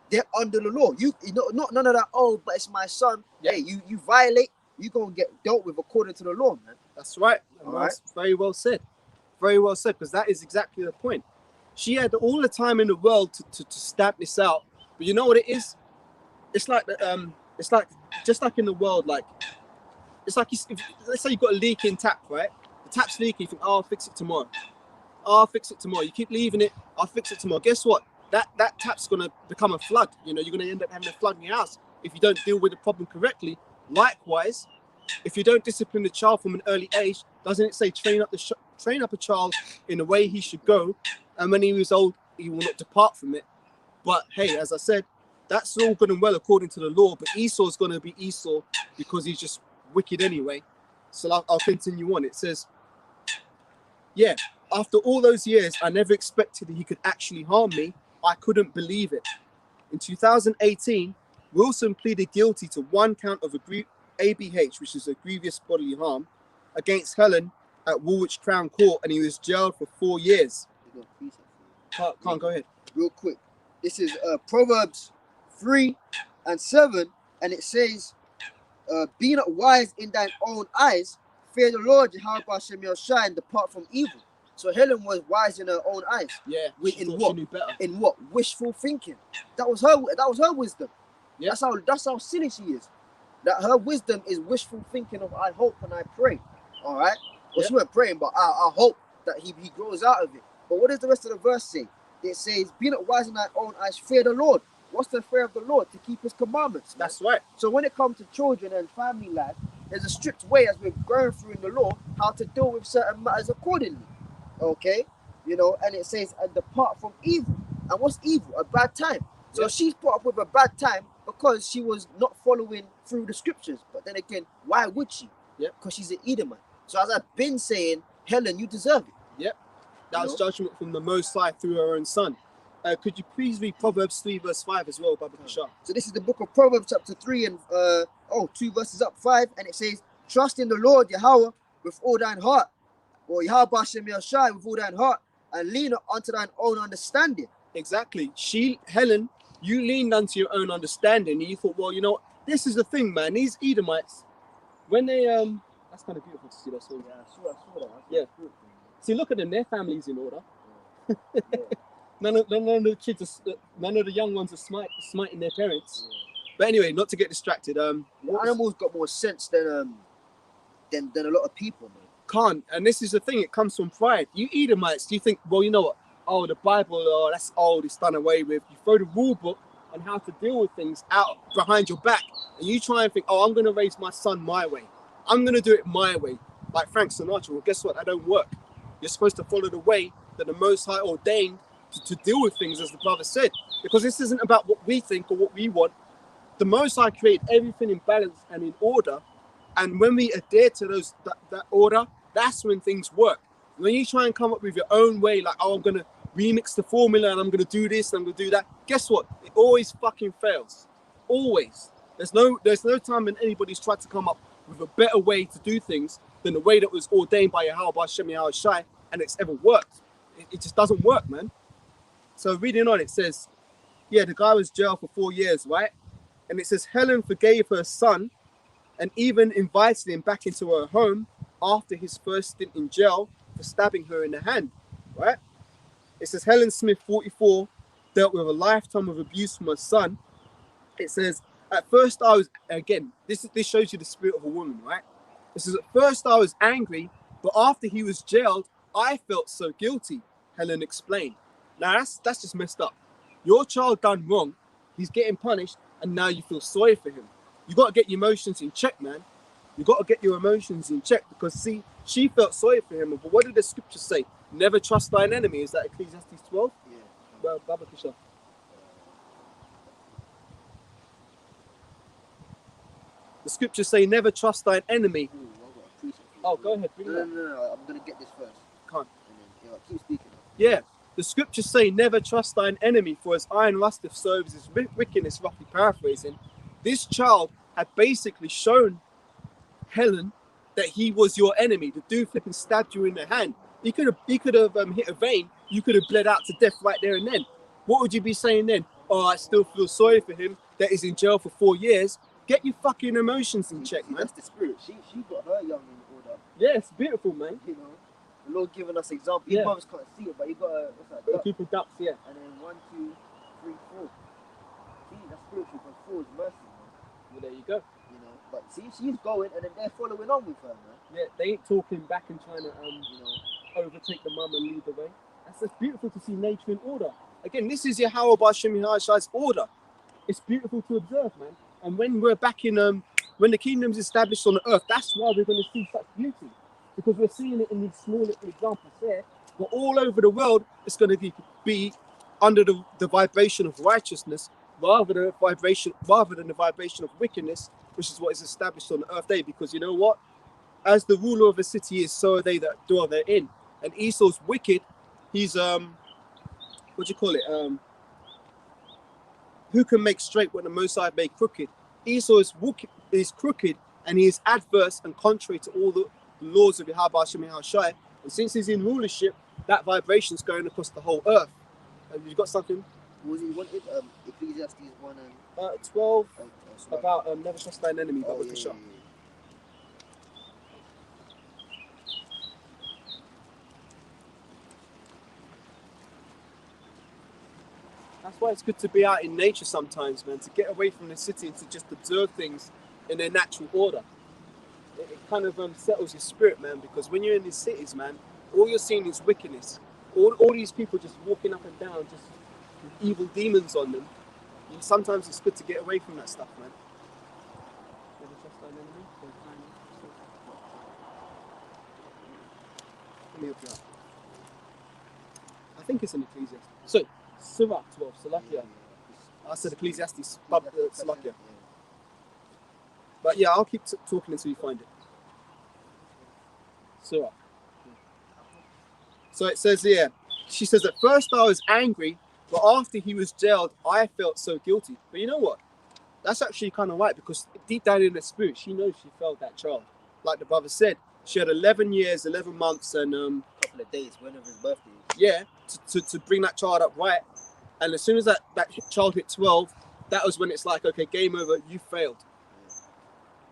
They're under the law. You know, not none of that. Oh, but it's my son. Yeah. Hey, you violate, you gonna get dealt with according to the law, man. That's right. All That's very well said. Very well said, because that is exactly the point. She had all the time in the world to stamp this out, but you know what it is? It's like just like in the world, like. It's like, let's say you've got a leaking tap, right? The tap's leaking, you think, oh, I'll fix it tomorrow. Oh, I'll fix it tomorrow. You keep leaving it, I'll fix it tomorrow. Guess what? That tap's going to become a flood. You know, you're going to end up having a flood in your house if you don't deal with the problem correctly. Likewise, if you don't discipline the child from an early age, doesn't it say train up a child in the way he should go, and when he was old, he will not depart from it. But hey, as I said, that's all good and well according to the law, but Esau's going to be Esau because he's just wicked anyway. So I'll continue on. It says, yeah, after all those years, I never expected that he could actually harm me. I couldn't believe it. In 2018, Wilson pleaded guilty to 1 count of ABH, which is a grievous bodily harm, against Helen at Woolwich Crown Court, and he was jailed for 4 years. Can't go ahead. Real quick. This is Proverbs 3:7, and it says, be not wise in thine own eyes, fear the Lord, Yahweh Hashem Yoshai, and depart from evil. So Helen was wise in her own eyes. Yeah. In what? In what? Wishful thinking. That was her wisdom. Yeah. That's how silly she is. That her wisdom is wishful thinking of I hope and I pray. All right. Well, she wasn't praying, but I hope that he grows out of it. But what does the rest of the verse say? It says, be not wise in thy own eyes, fear the Lord. What's the fear of the Lord? To keep his commandments. Man. That's right. So when it comes to children and family life, there's a strict way, as we're going through in the law, how to deal with certain matters accordingly. Okay? You know, and it says, and depart from evil. And what's evil? A bad time. So she's put up with a bad time because she was not following through the scriptures. But then again, why would she? Yep. Because she's an Edomite. So as I've been saying, Helen, you deserve it. Yep. That was judgment from the Most High through her own son. Could you please read Proverbs 3:5 as well, Baba Kishar? So this is the book of Proverbs chapter 3 and 2 verses up 5, and it says, trust in the Lord Yahweh with all thine heart, or Yahweh Hashem Yoshai with all thine heart, and lean not unto thine own understanding. Exactly. Helen, you leaned unto your own understanding, and you thought, well, you know what? This is the thing, man. These Edomites, when they that's kind of beautiful to see that story. Yeah, I saw that. Yeah. See, look at them. Their family's in order. Yeah. None of the kids, none of the young ones are smiting their parents. Yeah. But anyway, not to get distracted. The animals got more sense than a lot of people, man. Can't. And this is the thing. It comes from pride. You Edomites, do you think, well, you know what? Oh, the Bible, oh, that's old. It's done away with. You throw the rule book on how to deal with things out behind your back, and you try and think, oh, I'm going to raise my son my way. I'm going to do it my way. like Frank Sinatra. Well, guess what? That don't work. You're supposed to follow the way that the Most High ordained to deal with things, as the brother said. Because this isn't about what we think or what we want. The Most High created everything in balance and in order. And when we adhere to that order, that's when things work. When you try and come up with your own way, like, oh, I'm going to remix the formula and I'm going to do this and I'm going to do that, guess what? It always fucking fails. Always. There's no time when anybody's tried to come up with a better way to do things than the way that was ordained by Yahweh, by Shem Yahweh Shai, and it's ever worked. It just doesn't work, man. So reading on, it says, yeah, the guy was jailed for 4 years, right? And it says Helen forgave her son and even invited him back into her home after his first stint in jail for stabbing her in the hand, right? It says Helen Smith, 44, dealt with a lifetime of abuse from her son. It says, at first I was, again, this shows you the spirit of a woman, right? It says, at first I was angry, but after he was jailed, I felt so guilty, Helen explained. Now that's just messed up. Your child done wrong, he's getting punished, and now you feel sorry for him. You got to get your emotions in check, man. You got to get your emotions in check, because see, she felt sorry for him. But what did the scripture say? Never trust thine enemy. Is that Ecclesiastes 12? Yeah. Well, Baba Kisha. The scriptures say never trust thine enemy. Ooh, I've got a precept. Oh, go ahead. Bring it up. No. I'm gonna get this first. Can't. And then, keep speaking. Yeah. The scriptures say never trust thine enemy, for as iron rusteth, so is his wickedness, roughly paraphrasing. This child had basically shown Helen that he was your enemy. The dude flipping stabbed you in the hand. He could have hit a vein. You could have bled out to death right there and then. What would you be saying then? Oh, I still feel sorry for him that is in jail for 4 years. Get your fucking emotions in check, man. That's the spirit. She got her young in order. Yeah, it's beautiful, man. You know, the Lord giving us example. Yeah. You brothers can't see it, but you got a what's that? The Duck. people ducks, yeah. And then 1, 2, 3, 4. See, that's spiritual, because 4 is mercy, man. Well, there you go. You know, but see, she's going, and then they're following on with her, man. Yeah, they ain't talking back and trying to You know, overtake the mum and lead the way. That's just beautiful to see nature in order. Again, this is Yahweh B'Shem Yahweh Shai's order. It's beautiful to observe, man. And when we're back in, when the kingdom's established on the earth, that's why we're going to see such beauty. Because we're seeing it in these small little examples there. But all over the world, it's going to be under the vibration of righteousness rather than the vibration of wickedness, which is what is established on the earth day. Because you know what? As the ruler of a city is, so are they that dwell therein. And Esau's wicked. He's what do you call it? Who can make straight what the Most High made crooked? Esau is crooked, and he is adverse and contrary to all the laws of Yahweh Shem Yahweh Shai. And since he's in rulership, that vibration is going across the whole earth. Have you got something? what was it? What it? Ecclesiastes 1 and 12 sorry. about never trust thine enemy. Oh, Baba yeah, Kasha. yeah. That's why it's good to be out in nature sometimes, man, to get away from the city and to just observe things in their natural order. It kind of settles your spirit, man, because when you're in these cities, man, all you're seeing is wickedness. All these people just walking up and down, just with evil demons on them. And sometimes it's good to get away from that stuff, man. Never trust thine enemy. Let me help you out. I think it's in Ecclesiastes. So, Surah 12, Salakia. I said Ecclesiastes, Salakia. But yeah, I'll keep talking until you find it. Surah. So it says here, she says, at first I was angry, but after he was jailed, I felt so guilty. But you know what? That's actually kind of right, because deep down in her spirit, she knows she failed that child. Like the brother said, she had 11 years, 11 months, and Couple of days, whenever his birthday is. yeah, to bring that child up right. And as soon as that child hit 12, that was when it's like, okay, game over, you failed.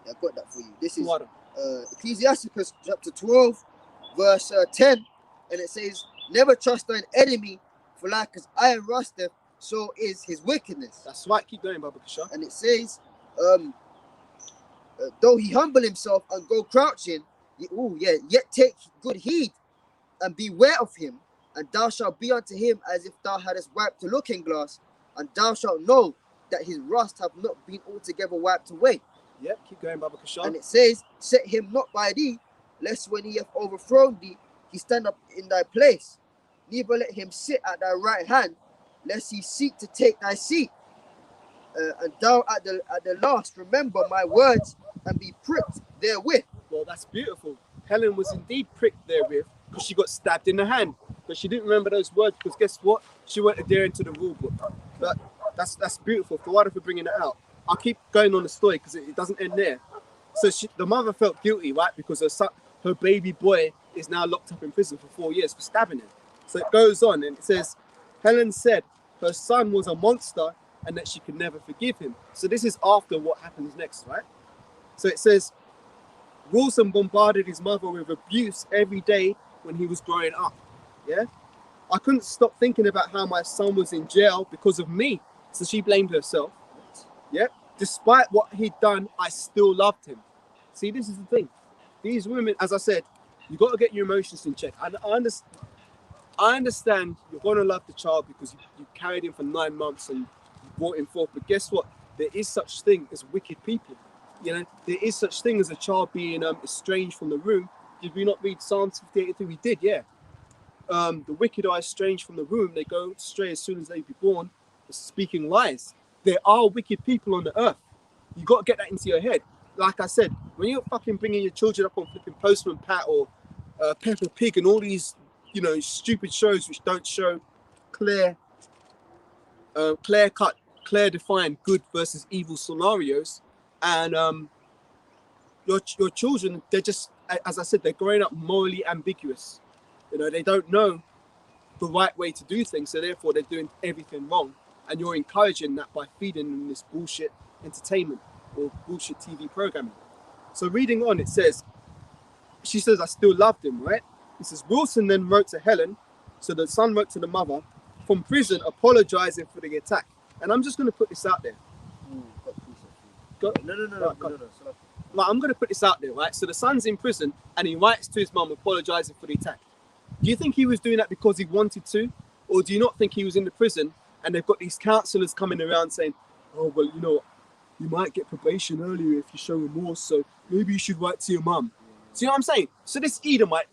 Yeah, I got that for you. This is What? Ecclesiasticus chapter 12, verse 10, and it says, never trust thine enemy, for like as iron rusteth, so is his wickedness. That's right, keep going, Baba Kasha. And it says, though he humble himself and go crouching, yet take good heed and beware of him, and thou shalt be unto him as if thou hadst wiped the looking glass, and thou shalt know that his rust have not been altogether wiped away. Yep, keep going, Baba Kasha. And it says, set him not by thee, lest when he hath overthrown thee, he stand up in thy place. Neither let him sit at thy right hand, lest he seek to take thy seat. And thou at the last remember my words and be pricked therewith. Well, that's beautiful. Helen was indeed pricked therewith because she got stabbed in the hand. But she didn't remember those words because guess what? She went adhering to the rule book. But that's beautiful. Tawada for bringing it out. I'll keep going on the story because it doesn't end there. So the mother felt guilty, right? Because her baby boy is now locked up in prison for 4 years for stabbing him. So it goes on and it says, Helen said her son was a monster and that she could never forgive him. So this is after what happens next, right? So it says, Wilson bombarded his mother with abuse every day when he was growing up. Yeah, I couldn't stop thinking about how my son was in jail because of me. So she blamed herself. Yeah, despite what he'd done, I still loved him. See, this is the thing. These women, as I said, you got to get your emotions in check. And I understand you're going to love the child because you carried him for 9 months and you brought him forth. But guess what? There is such thing as wicked people. You know, there is such thing as a child being estranged from the room. Did we not read Psalms 58? We did, yeah. The wicked are estranged from the womb. They go astray as soon as they be born, speaking lies. There are wicked people on the earth. You got to get that into your head. Like I said, when you're fucking bringing your children up on flipping Postman Pat or Peppa Pig and all these, you know, stupid shows which don't show clear-cut, clear-defined good versus evil scenarios, and your children, they're just, as I said, they're growing up morally ambiguous. You know, they don't know the right way to do things, so therefore they're doing everything wrong. And you're encouraging that by feeding them this bullshit entertainment or bullshit TV programming. So reading on, it says, she says, I still loved him, right? It says, Wilson then wrote to Helen, so the son wrote to the mother, from prison, apologizing for the attack. And I'm just going to put this out there. No. Like, I'm going to put this out there, right? So the son's in prison and he writes to his mum apologizing for the attack. Do you think he was doing that because he wanted to? Or do you not think he was in the prison and they've got these counselors coming around saying, oh, well, you know, you might get probation earlier if you show remorse, so maybe you should write to your mum. See what I'm saying? So this Edomite,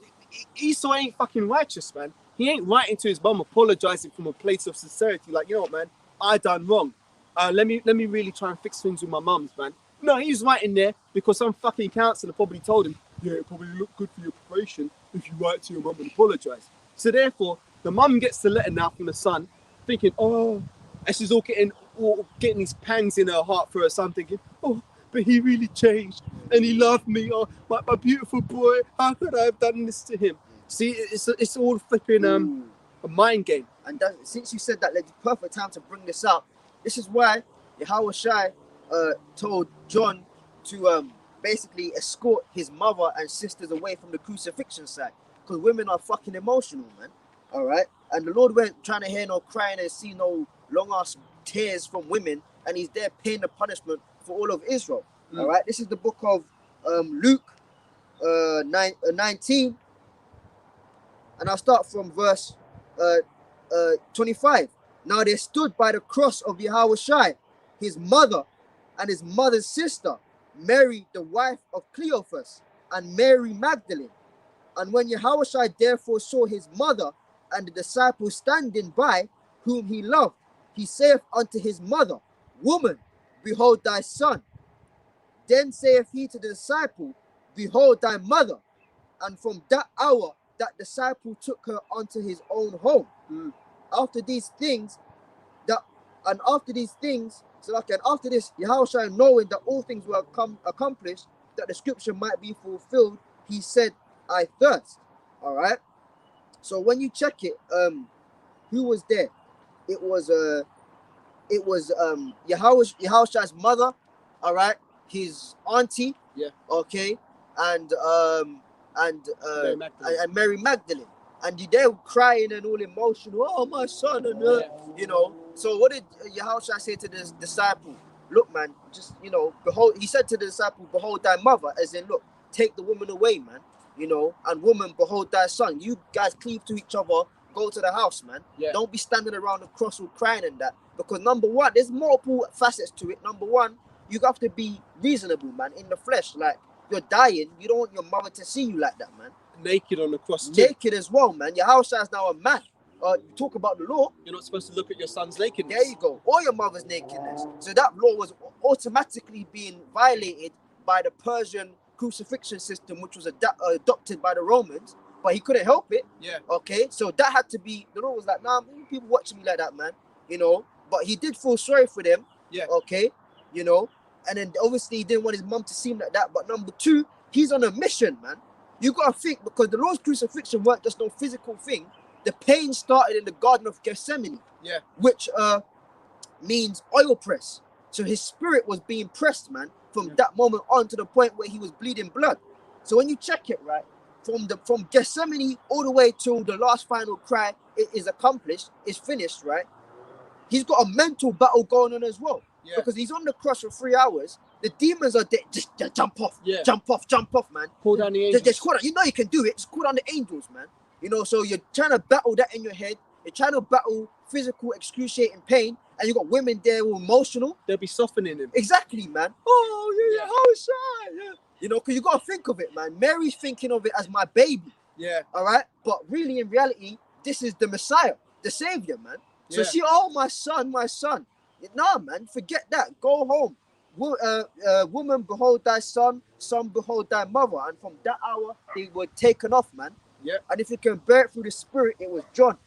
Esau ain't fucking righteous, man. He ain't writing to his mum apologizing from a place of sincerity, like, you know what, man, I done wrong. Let me really try and fix things with my mums, man. No, he's writing there because some fucking counselor probably told him, yeah, it probably look good for your probation if you write to your mum and apologize. So therefore, the mum gets the letter now from the son, thinking, oh, and she's all getting these pangs in her heart for her son, thinking, oh, but he really changed and he loved me. Oh, my beautiful boy, how could I have done this to him? See, it's all flipping a mind game. And that, since you said that, like, the perfect time to bring this up. This is why Yahweh Shai told John to basically escort his mother and sisters away from the crucifixion site, because women are fucking emotional, man. All right, and the Lord weren't trying to hear no crying and see no long ass tears from women, and he's there paying the punishment for all of Israel. All right, this is the book of Luke 19, and I'll start from verse 25. Now there stood by the cross of Yahweh Shai his mother and his mother's sister, Mary, the wife of Cleophas, and Mary Magdalene. And when Yahweh Shai therefore saw his mother and the disciples standing by, whom he loved, he saith unto his mother, Woman, behold thy son. Then saith he to the disciple, Behold thy mother. And from that hour, that disciple took her unto his own home. After these things, after this, Yahweh Shai, knowing that all things were accomplished, that the scripture might be fulfilled, he said, I thirst. All right. So when you check it, who was there? It was Yahweh Shai's mother. All right, his auntie. Yeah. Okay, and Mary Magdalene. And they were crying and all emotional. Oh, my son, and you know. So what did Yahushua say to the disciple? Look, man, just, you know, behold. He said to the disciple, behold thy mother, as in, look, take the woman away, man. You know, and woman, behold thy son. You guys cleave to each other. Go to the house, man. Yeah. Don't be standing around the cross all crying and that. Because number one, there's multiple facets to it. Number one, you have to be reasonable, man, in the flesh. Like, you're dying, you don't want your mother to see you like that, man. Naked on the cross too. Naked as well, man. Your house is now a man. You talk about the law. You're not supposed to look at your son's nakedness. There you go. Or your mother's nakedness. So that law was automatically being violated by the Persian crucifixion system, which was adopted by the Romans, but he couldn't help it. Yeah. Okay. So that had to be, the law was like, nah, people watching me like that, man. You know, but he did feel sorry for them. Yeah. Okay. You know, and then obviously he didn't want his mum to see him like that. But number two, he's on a mission, man. You gotta think, because the Lord's crucifixion weren't just no physical thing. The pain started in the Garden of Gethsemane, Yeah. which means oil press. So his spirit was being pressed, man, from that moment on to the point where he was bleeding blood. So when you check it, right, from Gethsemane all the way till the last final cry, it is accomplished, is finished, right? He's got a mental battle going on as well. Yeah. Because he's on the cross for 3 hours. The demons are there, just jump off, Yeah. jump off, man. Call down the Just angels. call down, you know you can do it. Just call down the angels, man. You know, so you're trying to battle that in your head. You're trying to battle physical excruciating pain, and you got women there who are emotional. They'll be softening him. Exactly, man. Oh, yeah, how shy, yeah. You know, because you got to think of it, man. Mary's thinking of it as my baby, Yeah. all right? But really, in reality, this is the Messiah, the Savior, man. So Yeah. oh, my son. Nah, man, forget that. Go home. Woman, behold thy son, son, behold thy mother. And from that hour, they were taken off, man. Yeah. And if you can bear it through the spirit, it was John.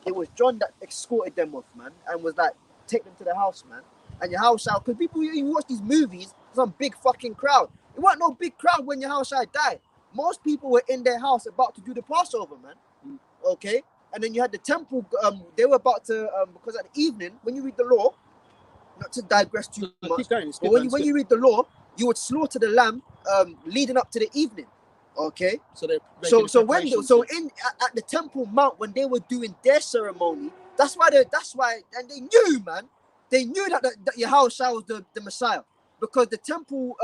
It was John that escorted them off, man, and was like, take them to the house, man. And your house out, because people, you watch these movies, some big fucking crowd. It wasn't no big crowd when your house child died. Most people were in their house about to do the Passover, man. Okay? And then you had the temple, they were about to, because at the evening, when you read the law, not to digress too No, much, keep going. It's but good, when you read the law, you would slaughter the lamb leading up to the evening. Okay? So they're So making at the Temple Mount, when they were doing their ceremony, that's why and they knew, man, they knew that Yahushua was the Messiah, because the temple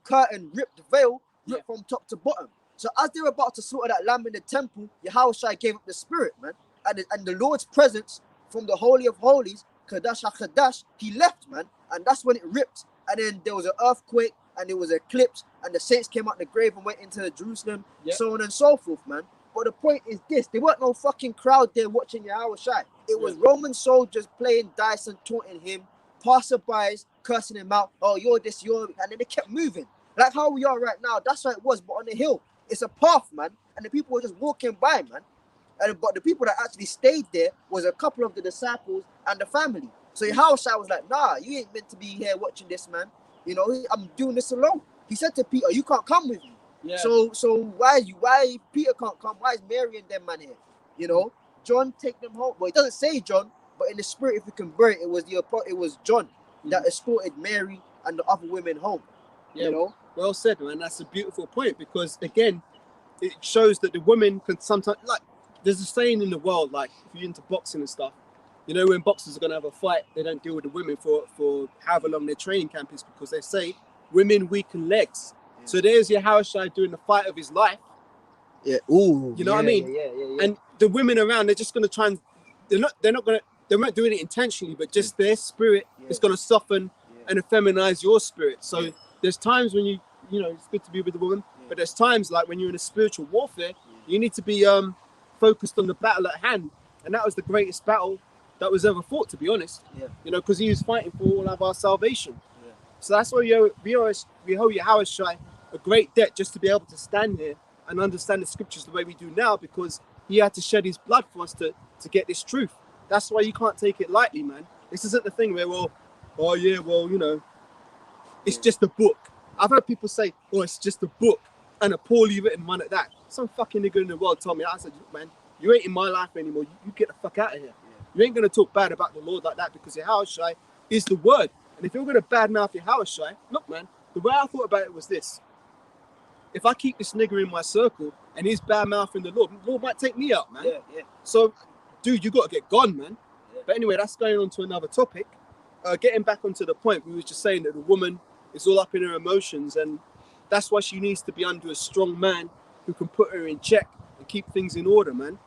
curtain ripped the veil from top to bottom. So as they were about to slaughter that lamb in the temple, Yahushua gave up the spirit, man, and the Lord's presence from the Holy of Holies, Kadash HaKadash, he left, man, and that's when it ripped, and then there was an earthquake, and there was an eclipse, and the saints came out the grave and went into Jerusalem, so on and so forth, man. But the point is this, there weren't no fucking crowd there watching Yahushua. It was Roman soldiers playing dice and taunting him, passerbys cursing him out, oh, you're this, and then they kept moving. Like how we are right now, that's how it was, but on the hill, it's a path, man, and the people were just walking by, man. But the people that actually stayed there was a couple of the disciples and the family. So Yahushua was like, nah, you ain't meant to be here watching this, man. You know, I'm doing this alone. He said to Peter, you can't come with me. Yeah. So why Peter can't come? Why is Mary and them man here? You know, John take them home. Well, it doesn't say John, but in the spirit, if you can bear it, it was John that escorted Mary and the other women home. Yeah. You know? Well said, man. That's a beautiful point, because again, it shows that the women can sometimes, like, there's a saying in the world, like, if you're into boxing and stuff, you know, when boxers are going to have a fight, they don't deal with the women for however long their training camp is, because they say women weaken legs. Yeah. So there's Yahushua doing the fight of his life. Yeah. Ooh. You know what I mean? Yeah. And the women around, they're just going to try and, they weren't doing it intentionally, but just their spirit is going to soften and effeminize your spirit. So there's times when you know, it's good to be with the woman, but there's times like when you're in a spiritual warfare, you need to be focused on the battle at hand. And that was the greatest battle that was ever fought, to be honest. Yeah. You know, because he was fighting for all of our salvation. Yeah. So that's why we owe Yahushua a great debt, just to be able to stand here and understand the scriptures the way we do now, because he had to shed his blood for us to get this truth. That's why you can't take it lightly, man. This isn't the thing where, you know, it's just a book. I've heard people say, oh, it's just a book, and a poorly written one at that. Some fucking nigga in the world told me that. I said, man, you ain't in my life anymore. You get the fuck out of here. You ain't going to talk bad about the Lord like that, because Yahushua is the word. And if you're going to badmouth Yahushua, look, man, the way I thought about it was this. If I keep this nigga in my circle and he's badmouthing the Lord might take me out, man. Yeah. So, dude, you got to get gone, man. Yeah. But anyway, that's going on to another topic. Getting back onto the point, we were just saying that the woman is all up in her emotions, and that's why she needs to be under a strong man who can put her in check and keep things in order, man.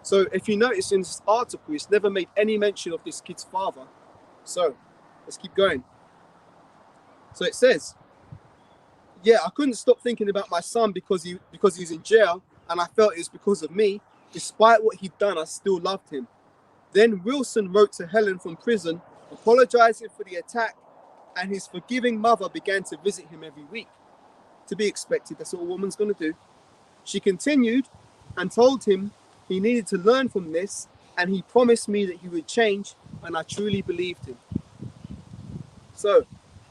So if you notice in this article, it's never made any mention of this kid's father. So let's keep going. So it says, yeah, I couldn't stop thinking about my son because he's in jail, and I felt it's because of me. Despite what he'd done, I still loved him. Then Wilson wrote to Helen from prison, apologizing for the attack, and his forgiving mother began to visit him every week. To be expected, that's what a woman's going to do. She continued and told him he needed to learn from this, and he promised me that he would change, and I truly believed him. So,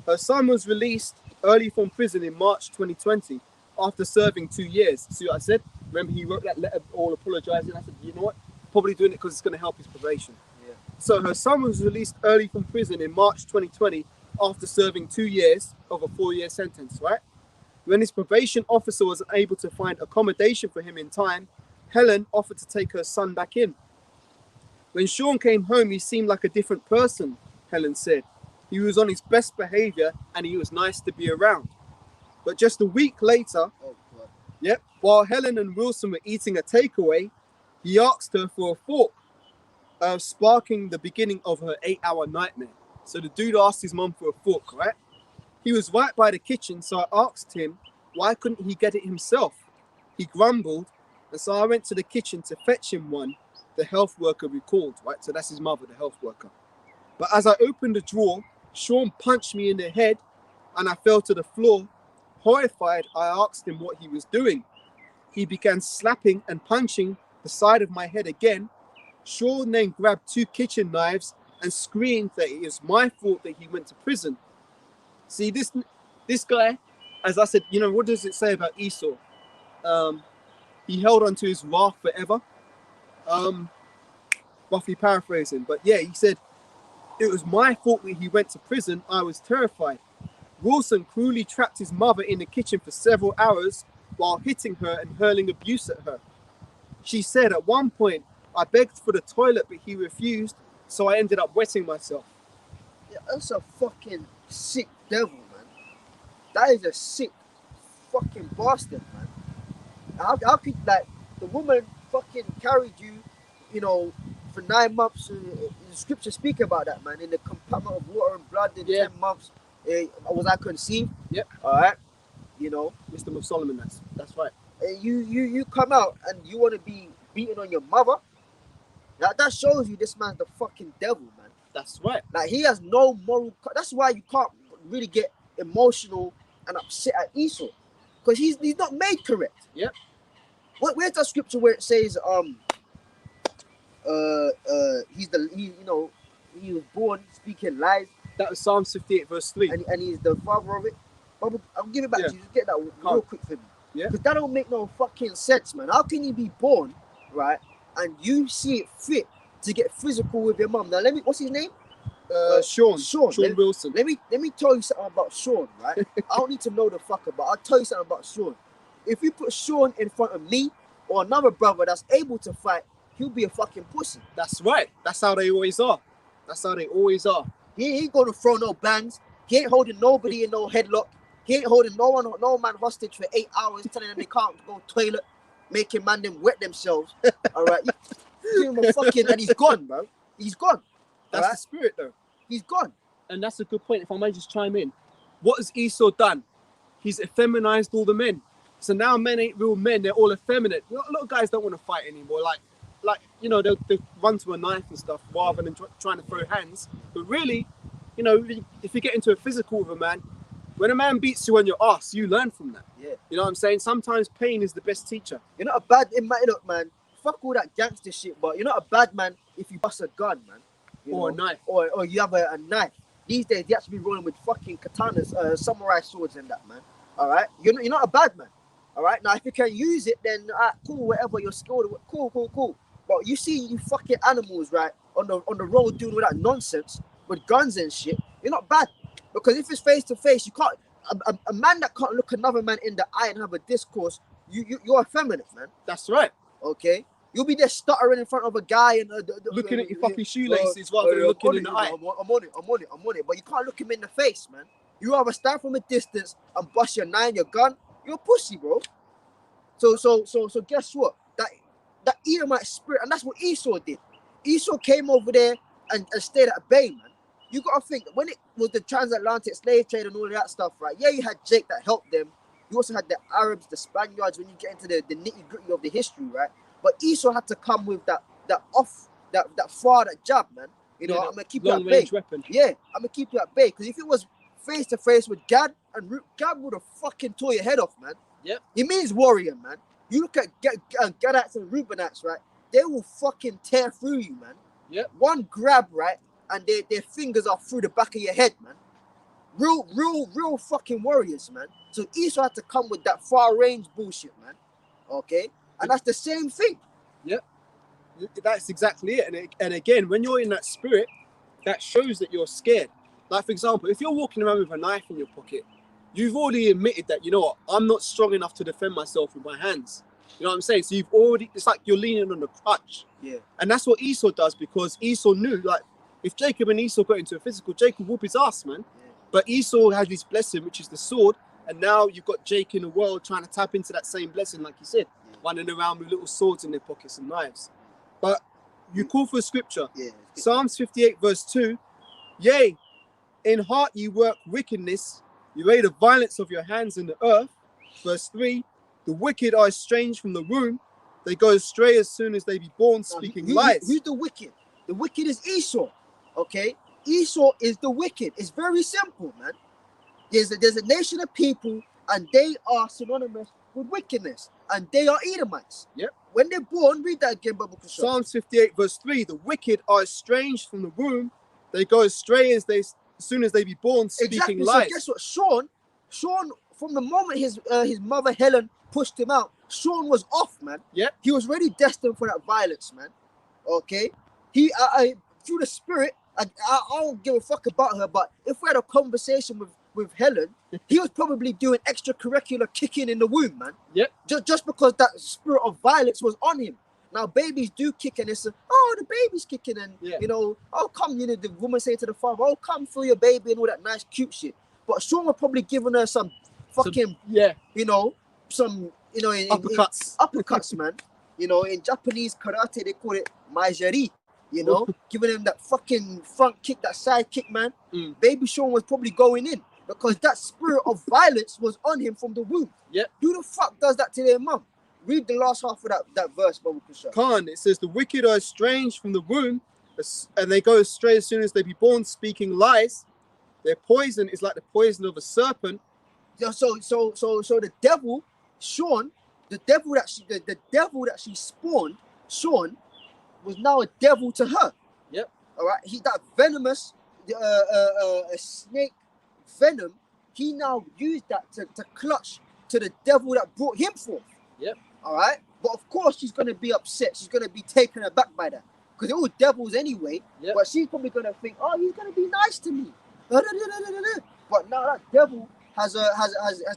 her son was released early from prison in March 2020 after serving 2 years. See what I said? Remember, he wrote that letter all apologizing. I said, you know what? Probably doing it because it's going to help his probation. Yeah. So her son was released early from prison in March 2020 after serving 2 years of a 4-year sentence, right? When his probation officer was able to find accommodation for him in time, Helen offered to take her son back in. When Sean came home, he seemed like a different person, Helen said. He was on his best behavior and he was nice to be around. But just a week later, Oh, God. yep, while Helen and Wilson were eating a takeaway, he asked her for a fork, sparking the beginning of her 8-hour nightmare. So the dude asked his mum for a fork, right? He was right by the kitchen, so I asked him why couldn't he get it himself. He grumbled, and so I went to the kitchen to fetch him one. The health worker recalled, right? So that's his mother, the health worker. But as I opened the drawer, Sean punched me in the head, and I fell to the floor. Horrified, I asked him what he was doing. He began slapping and punching the side of my head again. Sean then grabbed 2 kitchen knives and screamed that it was my fault that he went to prison. See, this guy, as I said, you know, what does it say about Esau? He held on to his wrath forever. Roughly paraphrasing, but yeah, he said, it was my fault that he went to prison. I was terrified. Wilson cruelly trapped his mother in the kitchen for several hours while hitting her and hurling abuse at her. She said at one point, I begged for the toilet, but he refused, so I ended up wetting myself. Yeah, that's a fucking sick devil, man. That is a sick fucking bastard, man. How could, like, the woman fucking carried you, you know, for 9 months. The scriptures speak about that, man. In the compartment of water and blood in 10 months, was I conceived? Yep. All right. You know, Wisdom of Solomon, that's right. You come out and you want to be beating on your mother. That shows you this man's the fucking devil, man. That's right. Like, he has no moral. That's why you can't really get emotional and upset at Esau, because he's not made correct. Yep. Where's that scripture where it says he was born speaking lies, That was Psalm 58 verse 3. and he's the father of it? I'll give it back Yeah. to you. Just get that real quick for me. Yeah. Because that don't make no fucking sense, man. How can you be born, right, and you see it fit to get physical with your mum? Now what's his name? Sean Wilson. Let me tell you something about Sean, right? I don't need to know the fucker, but I'll tell you something about Sean. If you put Sean in front of me or another brother that's able to fight, he'll be a fucking pussy. That's right. That's how they always are. He ain't gonna throw no bands. He ain't holding nobody in no headlock. He ain't holding no man hostage for 8 hours, telling them they can't go toilet, making man them wet themselves. All right, you give him a fucking, and he's gone, bro. He's gone. That's right? the spirit, though. He's gone. And that's a good point. If I may just chime in, what has Esau done? He's effeminized all the men. So now men ain't real men. They're all effeminate. A lot of guys don't want to fight anymore. Like you know, they'll run to a knife and stuff rather than trying to throw hands. But really, you know, if you get into a physical with a man, when a man beats you on your ass, you learn from that. Yeah. You know what I'm saying? Sometimes pain is the best teacher. You're not a bad look, man. Fuck all that gangster shit, but you're not a bad man if you bust a gun, man. Or a knife. Or you have a knife. These days, you have to be rolling with fucking katanas, samurai swords and that, man. All right? You're not a bad man. All right? Now, if you can use it, then cool, whatever, you're skilled. Cool. But you see you fucking animals, right, on the road doing all that nonsense with guns and shit, you're not bad. Because if it's face to face, you can't, a man that can't look another man in the eye and have a discourse, you're effeminate, man. That's right. Okay? You'll be there stuttering in front of a guy and looking at your fucking shoelaces rather than looking in the eye. I'm on it. But you can't look him in the face, man. You rather stand from a distance and bust your your gun. You're a pussy, bro. So guess what? That Edomite spirit, and that's what Esau did. Esau came over there and stayed at bay, man. You gotta think, when it was the transatlantic slave trade and all of that stuff, right? Yeah, you had Jake that helped them You also had the Arabs, the Spaniards. When you get into the nitty gritty of the history, right? But Esau had to come with that far that jab, man. You know, Yeah, I'm gonna keep you long at bay. range weapon. Yeah, I'm gonna keep you at bay. Because if it was face to face with Gad, and Gad would have fucking tore your head off, man. Yep. He means warrior, man. You look at Gadites and Reubenites, right? They will fucking tear through you, man. Yep. One grab, right, and their fingers are through the back of your head, man. Real fucking warriors, man. So Esau had to come with that far range bullshit, man. Okay, and that's the same thing. Yep. That's exactly it. And again, when you're in that spirit, that shows that you're scared. Like, for example, if you're walking around with a knife in your pocket, you've already admitted that, you know what, I'm not strong enough to defend myself with my hands. You know what I'm saying? So you've already, it's like you're leaning on the crutch. Yeah. And that's what Esau does, because Esau knew, like, if Jacob and Esau got into a physical, Jacob whoop his ass, man. Yeah. But Esau had his blessing, which is the sword. And now you've got Jake in the world trying to tap into that same blessing, like you said, running around with little swords in their pockets and knives. But you call for a scripture. Yeah. Psalms 58 verse 2. Yea, in heart you work wickedness. You weigh the violence of your hands in the earth. Verse 3. The wicked are estranged from the womb. They go astray as soon as they be born, speaking lies. Who's the wicked? The wicked is Esau. Okay? Esau is the wicked. It's very simple, man. There's a nation of people, and they are synonymous with wickedness, and they are Edomites. Yep. When they're born, read that again, Bible Kushal. Psalms 58 verse 3. The wicked are estranged from the womb. They go astray as soon as they be born, speaking Exactly. lies. So guess what? Sean, from the moment his mother Helen pushed him out, Sean was off, man. Yep. He was already destined for that violence, man. Okay. He through the spirit, I don't give a fuck about her, but if we had a conversation with Helen, he was probably doing extracurricular kicking in the womb, man. Yep. Just because that spirit of violence was on him. Now babies do kick, and it's oh, the baby's kicking, and you know, oh come, you know, the woman say to the father, oh come feel your baby and all that nice cute shit. But Sean was probably giving her some fucking you know, some, you know, uppercuts, man. You know, in Japanese karate they call it maijari. You know, giving him that fucking front kick, that side kick, man. Baby Sean was probably going in because that spirit of violence was on him from the womb. Yep. Who the fuck does that to their mum? Read the last half of that verse, Babu Kusha. Khan, it says the wicked are estranged from the womb, and they go astray as soon as they be born, speaking lies. Their poison is like the poison of a serpent. Yeah, so the devil, Sean, the devil that she spawned, Sean, was now a devil to her. Yep. All right. That venomous snake venom, he now used that to clutch to the devil that brought him forth. Yep. All right. But of course she's gonna be upset. She's gonna be taken aback by that because they're all devils anyway. Yep. But she's probably gonna think, oh, he's gonna be nice to me. But now that devil has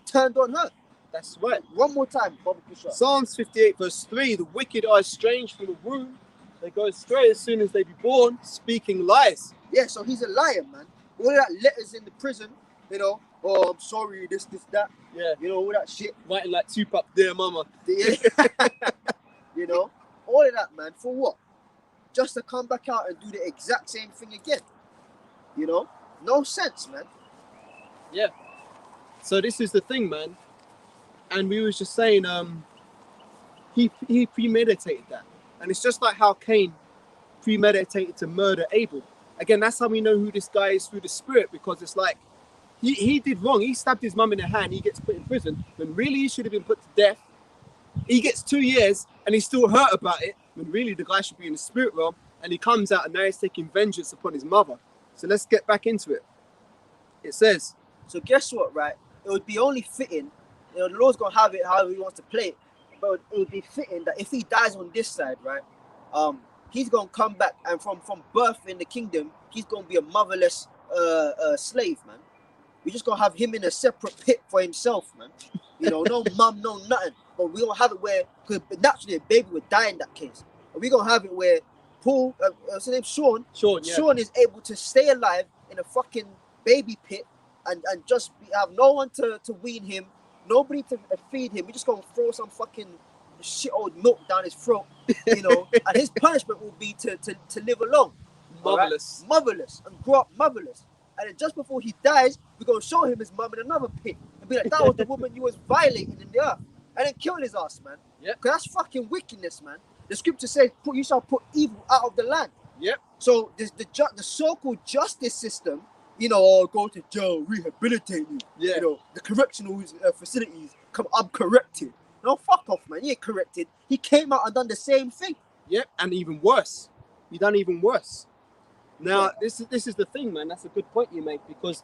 turned on her. That's right. One more time, Babu Kusha. Psalms 58 verse 3. The wicked are estranged from the womb. They go astray as soon as they be born, speaking lies. Yeah, so he's a liar, man. All that letters in the prison, you know, oh, I'm sorry, this, that. Yeah. You know, all that shit. Writing like Tupac, dear mama. You know, all of that, man. For what? Just to come back out and do the exact same thing again. You know? No sense, man. Yeah. So this is the thing, man. And we was just saying, he premeditated that. And it's just like how Cain premeditated to murder Abel. Again, that's how we know who this guy is through the spirit, because it's like he did wrong. He stabbed his mum in the hand. He gets put in prison when really he should have been put to death. He gets 2 years and he's still hurt about it when really the guy should be in the spirit realm. And he comes out and now he's taking vengeance upon his mother. So let's get back into it. It says, so guess what, right? It would be only fitting, you know, the Lord's gonna have it however he wants to play it. But it would be fitting that if he dies on this side, right, he's gonna come back, and from birth in the kingdom, he's gonna be a motherless slave, man. We're just gonna have him in a separate pit for himself, man. You know, no mum, no nothing. But we gonna have it where, because naturally a baby would die in that case. But we gonna have it where Paul, what's his name, Sean, yeah. Sean is able to stay alive in a fucking baby pit and just have no one to wean him. Nobody to feed him. We're just gonna throw some fucking shit old milk down his throat, you know. And his punishment will be to live alone, motherless, right? Motherless, and grow up motherless. And then just before he dies, we're gonna show him his mum in another pit, and be like, that was the woman you was violating in the earth, and then kill his ass, man. Yep. Because that's fucking wickedness, man. The scripture says, you shall put evil out of the land. Yep. So the so-called justice system, go to jail, rehabilitate you. Yeah. The correctional facilities come up corrected. No, fuck off, man. He ain't corrected. He came out and done the same thing. Yep, and even worse. He done even worse. Now, this is the thing, man. That's a good point you make, because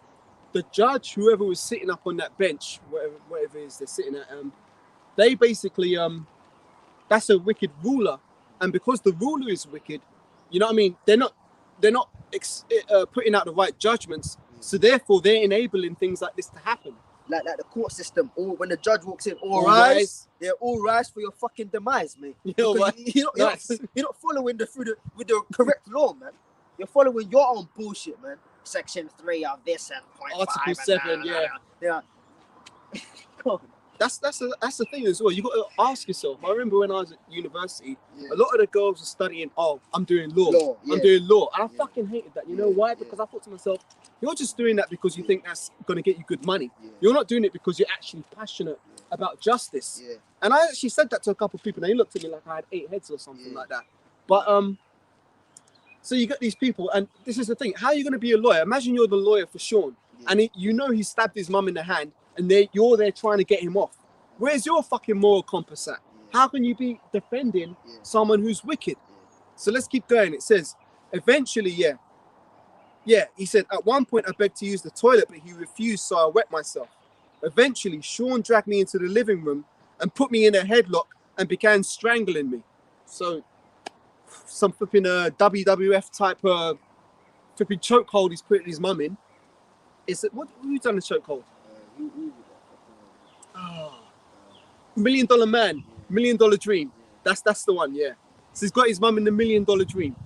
the judge, whoever was sitting up on that bench, whatever it is they're sitting at, they basically, that's a wicked ruler, and because the ruler is wicked, you know what I mean? They're not putting out the right judgments, so therefore they're enabling things like this to happen. Like the court system, or when the judge walks in, all All rise. rise. They're all rise for your fucking demise, mate. You know Because what? you're not following with the correct law, man. You're following your own bullshit, man. Section 3 of this and point Article 5 7, and yeah. Come on. That's the thing as well. You got to ask yourself. I remember when I was at university, Yeah. a lot of the girls were studying. Oh, I'm doing law. Yeah. I'm doing law, and I Yeah. fucking hated that. You know Yeah, why? yeah. Because I thought to myself, you're just doing that because you think that's going to get you good money. Yeah. You're not doing it because you're actually passionate about justice. Yeah. And I actually said that to a couple of people, and they looked at me like I had 8 heads or something Yeah. like that. But so you get these people, and this is the thing: how are you going to be a lawyer? Imagine you're the lawyer for Sean, Yeah. and he stabbed his mum in the hand, and you're there trying to get him off. Where's your fucking moral compass at? Yeah. How can you be defending Yeah. someone who's wicked? Yeah. So let's keep going. It says, eventually, he said, at one point I begged to use the toilet, but he refused, so I wet myself. Eventually, Sean dragged me into the living room and put me in a headlock and began strangling me. So, some flipping WWF type flipping chokehold he's putting his mum in. Who's done the chokehold? Who was $1 Million Man, $1 Million Dream. That's the one, yeah. So he's got his mum in the $1 Million Dream.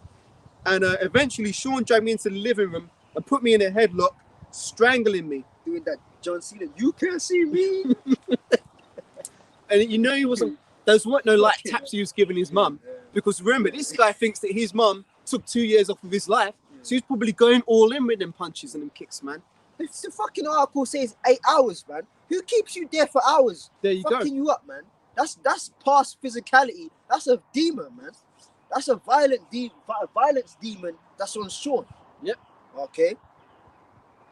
And eventually Sean dragged me into the living room and put me in a headlock, strangling me. doing that John Cena? You can't see me. And he wasn't, those weren't no light Okay. taps he was giving his mum. Yeah. Because remember, this guy thinks that his mum took 2 years off of his life. So he's probably going all in with them punches and them kicks, man. If the fucking article says 8 hours, man, who keeps you there for hours? There you go. Fucking you up, man. That's past physicality. That's a demon, man. That's a violence demon that's on Sean. Yep. Okay.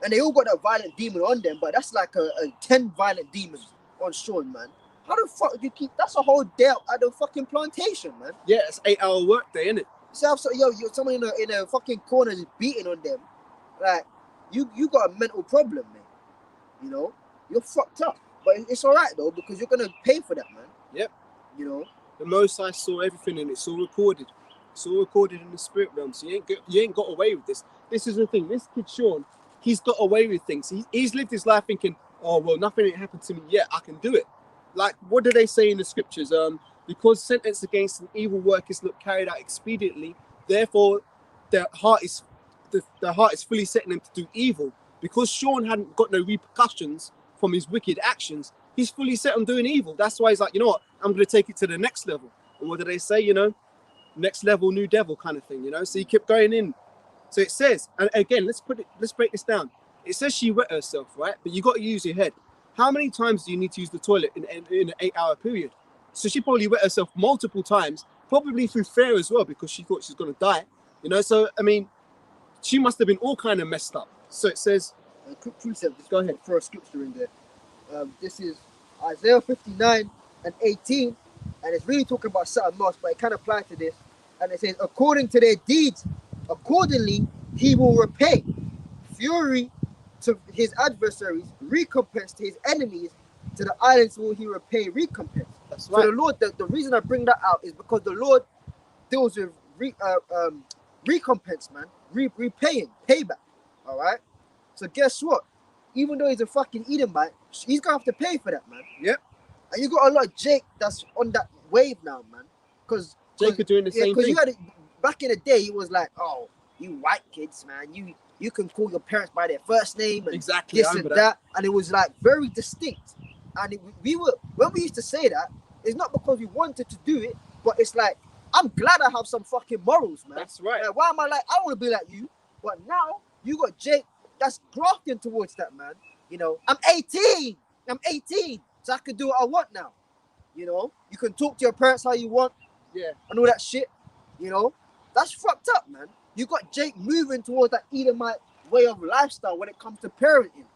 And they all got that violent demon on them, but that's like a 10 violent demons on Sean, man. How the fuck do you keep? That's a whole day at the fucking plantation, man. Yeah, it's 8-hour work day, isn't it? So you're someone in a fucking corner just beating on them. Like, you got a mental problem, man. You're fucked up. But it's all right though, because you're gonna pay for that, man. Yep. The The Most High saw everything, and it's all recorded. It's all recorded in the spirit realm. So you ain't got away with this. This is the thing. This kid Sean, he's got away with things. He's lived his life thinking, oh well, nothing ain't happened to me yet. I can do it. Like, what do they say in the scriptures? Because sentence against an evil work is not carried out expediently, therefore their heart is fully setting them to do evil. Because Sean hadn't got no repercussions from his wicked actions, he's fully set on doing evil. That's why he's like, you know what? I'm going to take it to the next level. And what do they say? Next level, new devil kind of thing. So he kept going in. So it says, and again, let's break this down. It says she wet herself, right? But you got to use your head. How many times do you need to use the toilet in an 8-hour period? So she probably wet herself multiple times, probably through fear as well, because she thought she was going to die. So I mean, she must have been all kind of messed up. So it says, a quick precept. Just Go ahead. Throw a scripture in there. This is Isaiah 59 and 18, and it's really talking about something else, but it can apply to this. And it says, according to their deeds, accordingly he will repay. Fury to his adversaries, recompense to his enemies, to the islands will he repay recompense. that's So right. the Lord, the reason I bring that out is because the Lord deals with recompense, man, repaying, payback. All right. So guess what? Even though he's a fucking Edomite, he's gonna have to pay for that, man. Yep. And you got a lot of Jake that's on that wave now, man. Because Jacob doing the same thing. you had it back in the day. He was like, "Oh, you white kids, man. You can call your parents by their first name and Exactly. I this and remember that." And it was like very distinct. And when we used to say that, it's not because we wanted to do it, but it's like, I'm glad I have some fucking morals, man. That's right. Like, why am I like, I want to be like you, but now you got Jake that's grafting towards that, man. I'm 18. I'm 18, so I can do what I want now. You know, you can talk to your parents how you want, Yeah. and all that shit. You know, that's fucked up, man. You got Jake moving towards that Edomite way of lifestyle when it comes to parenting.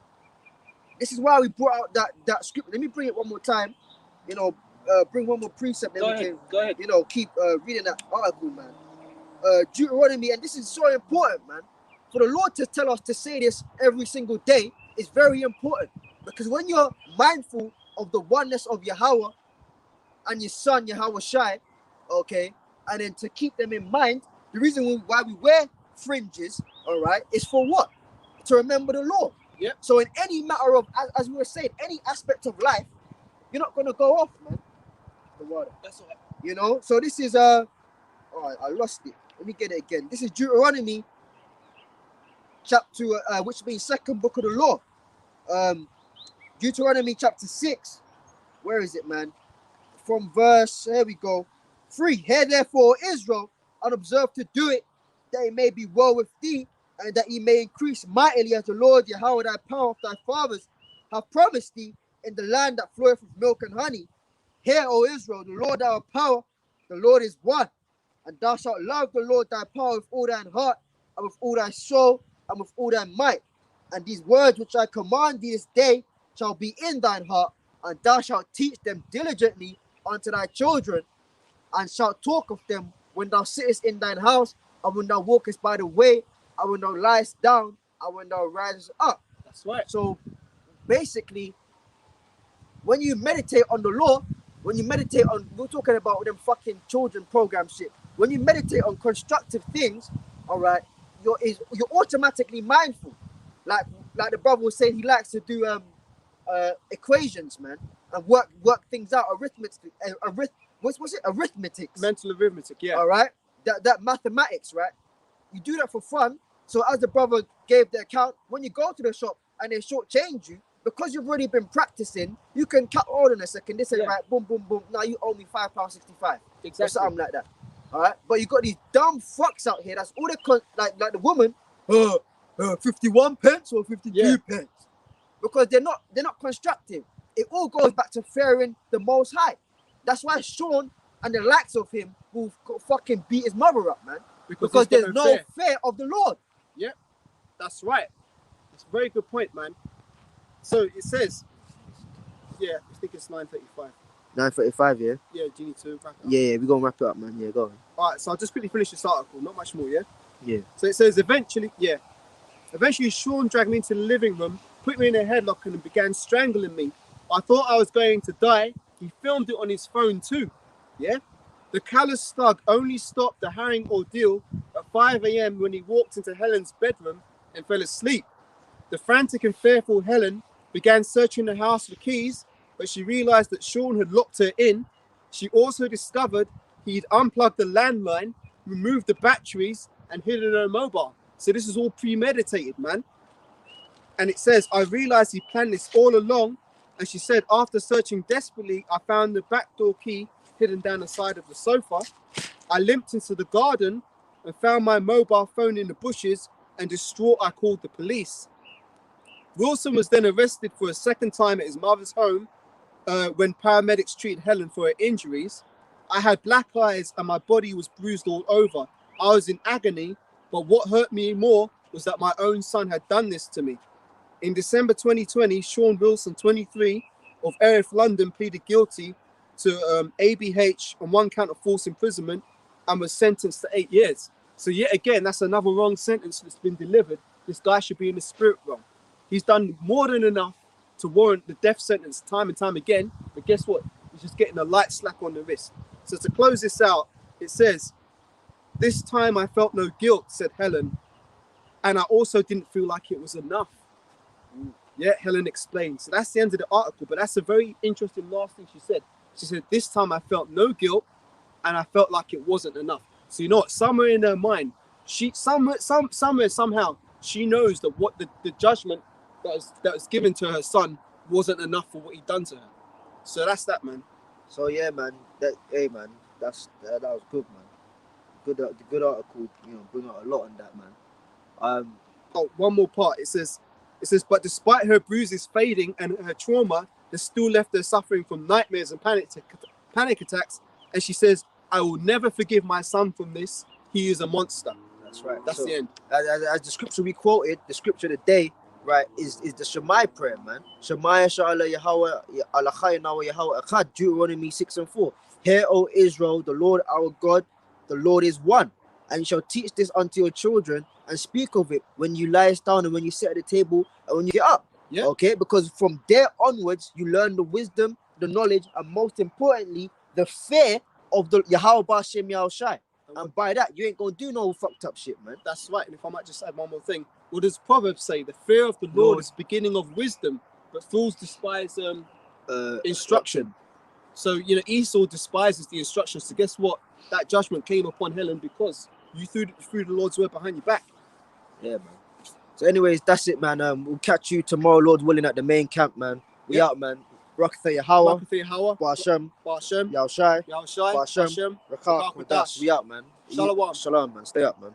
This is why we brought out that script. Let me bring it one more time. You know, bring one more precept. Then Go ahead. You know, keep reading that article, man. Deuteronomy, and this is so important, man. For the Lord to tell us to say this every single day is very important, because when you're mindful of the oneness of Yahweh and your son Yahweh Shai, okay, and then to keep them in mind, the reason why we wear fringes, all right, is for what? To remember the Lord. Yep. So in any matter of, as we were saying, any aspect of life, you're not gonna go off, man. The water. That's all right. You know. So this is oh, I lost it. Let me get it again. This is Deuteronomy chapter, which means second book of the law. Deuteronomy chapter 6. Where is it, man? From verse, here we go. 3. Hear therefore, Israel, and observe to do it, that it may be well with thee, and that he may increase mightily as the Lord Yahweh thy power of thy fathers have promised thee in the land that floweth with milk and honey. Hear, O Israel, the Lord our power, the Lord is one. And thou shalt love the Lord thy power with all thine heart, and with all thy soul, and with all thy might. And these words which I command thee this day shall be in thine heart, and thou shalt teach them diligently unto thy children, and shalt talk of them when thou sittest in thine house, and when thou walkest by the way, and when thou liest down, and when thou risest up. That's right. So basically, when you meditate on the law, when you meditate on, we're talking about them fucking children program shit. When you meditate on constructive things, all right, you're automatically mindful. Like the brother was saying, he likes to do equations, man, and work things out. What's it? Arithmetic. Mental arithmetic, yeah. All right, that mathematics, right? You do that for fun. So as the brother gave the account, when you go to the shop and they shortchange you, because you've already been practicing, you can cut. Hold on a second. This is right. Boom, boom, boom. Now you owe me £5.65. Exactly. Or something like that. All right. But you got these dumb fucks out here. That's all they like the woman. 51 pence or 52 pence. Because they're not constructive. It all goes back to fearing the Most High. That's why Sean and the likes of him will fucking beat his mother up, man. Because there's no fear of the Lord. Yep. That's right. That's a very good point, man. So it says, I think it's 9:35. 9:35, yeah? Yeah, do you need to wrap it up? Yeah, we're gonna wrap it up, man. Yeah, go on. Alright, so I'll just quickly finish this article, not much more, yeah? Yeah. So it says, eventually Sean dragged me into the living room, put me in a headlock and began strangling me. I thought I was going to die. He filmed it on his phone too, yeah? The callous thug only stopped the harrowing ordeal at 5 a.m. when he walked into Helen's bedroom and fell asleep. The frantic and fearful Helen began searching the house for keys, but she realized that Sean had locked her in. She also discovered he'd unplugged the landline, removed the batteries, and hidden her mobile. So this is all premeditated, man. And it says, I realized he planned this all along. And she said, after searching desperately, I found the back door key hidden down the side of the sofa. I limped into the garden and found my mobile phone in the bushes, and distraught, I called the police. Wilson was then arrested for a second time at his mother's home when paramedics treated Helen for her injuries. I had black eyes and my body was bruised all over. I was in agony, but what hurt me more was that my own son had done this to me. In December 2020, Sean Wilson, 23, of Erith, London, pleaded guilty to ABH on one count of false imprisonment and was sentenced to 8 years. So yet again, that's another wrong sentence that's been delivered. This guy should be in the spirit realm. He's done more than enough to warrant the death sentence time and time again. But guess what? He's just getting a light slap on the wrist. So to close this out, it says, this time I felt no guilt, said Helen. And I also didn't feel like it was enough. Yeah, Helen explained. So that's the end of the article. But that's a very interesting last thing she said. She said, this time I felt no guilt and I felt like it wasn't enough. So you know what? Somewhere in her mind, somehow, she knows that what the judgment that was given to her son wasn't enough for what he'd done to her. So that's that, man. So yeah, man. That was good, man. Good article. You know, bring out a lot on that, man. One more part. It says, but despite her bruises fading and her trauma, they're still left there suffering from nightmares and panic attacks. And she says, I will never forgive my son from this. He is a monster. That's right. That's So, the end. as the scripture we quoted, the scripture today, right, is the Shemai prayer, man. Shemai Sha'ala Yahweh Alachayna wa Yahweh Echad, Deuteronomy 6:4. Hear, O Israel, the Lord our God, the Lord is one. And you shall teach this unto your children and speak of it when you lie down and when you sit at the table and when you get up. Yeah. Okay, because from there onwards, you learn the wisdom, the knowledge, and most importantly, the fear of the Yahweh Ba'ashem Yahushai. And by that, you ain't gonna do no fucked up shit, man. That's right. And if I might just add one more thing, what does Proverbs say? The fear of the Lord is the beginning of wisdom, but fools despise instruction. So, you know, Esau despises the instructions. So guess what? That judgment came upon Helen because you threw the Lord's word behind your back. Yeah, man. So anyways, that's it, man. We'll catch you tomorrow, Lord willing, at the main camp, man. We out, man. Barakatha Yahweh, Ba'ashem, Ba'ashem, Yahushai, Yahushai, Ba'ashem, Ba'ashem, Rakah, Kodash. we out, man. Shalom. Shalom, man. Stay up, man.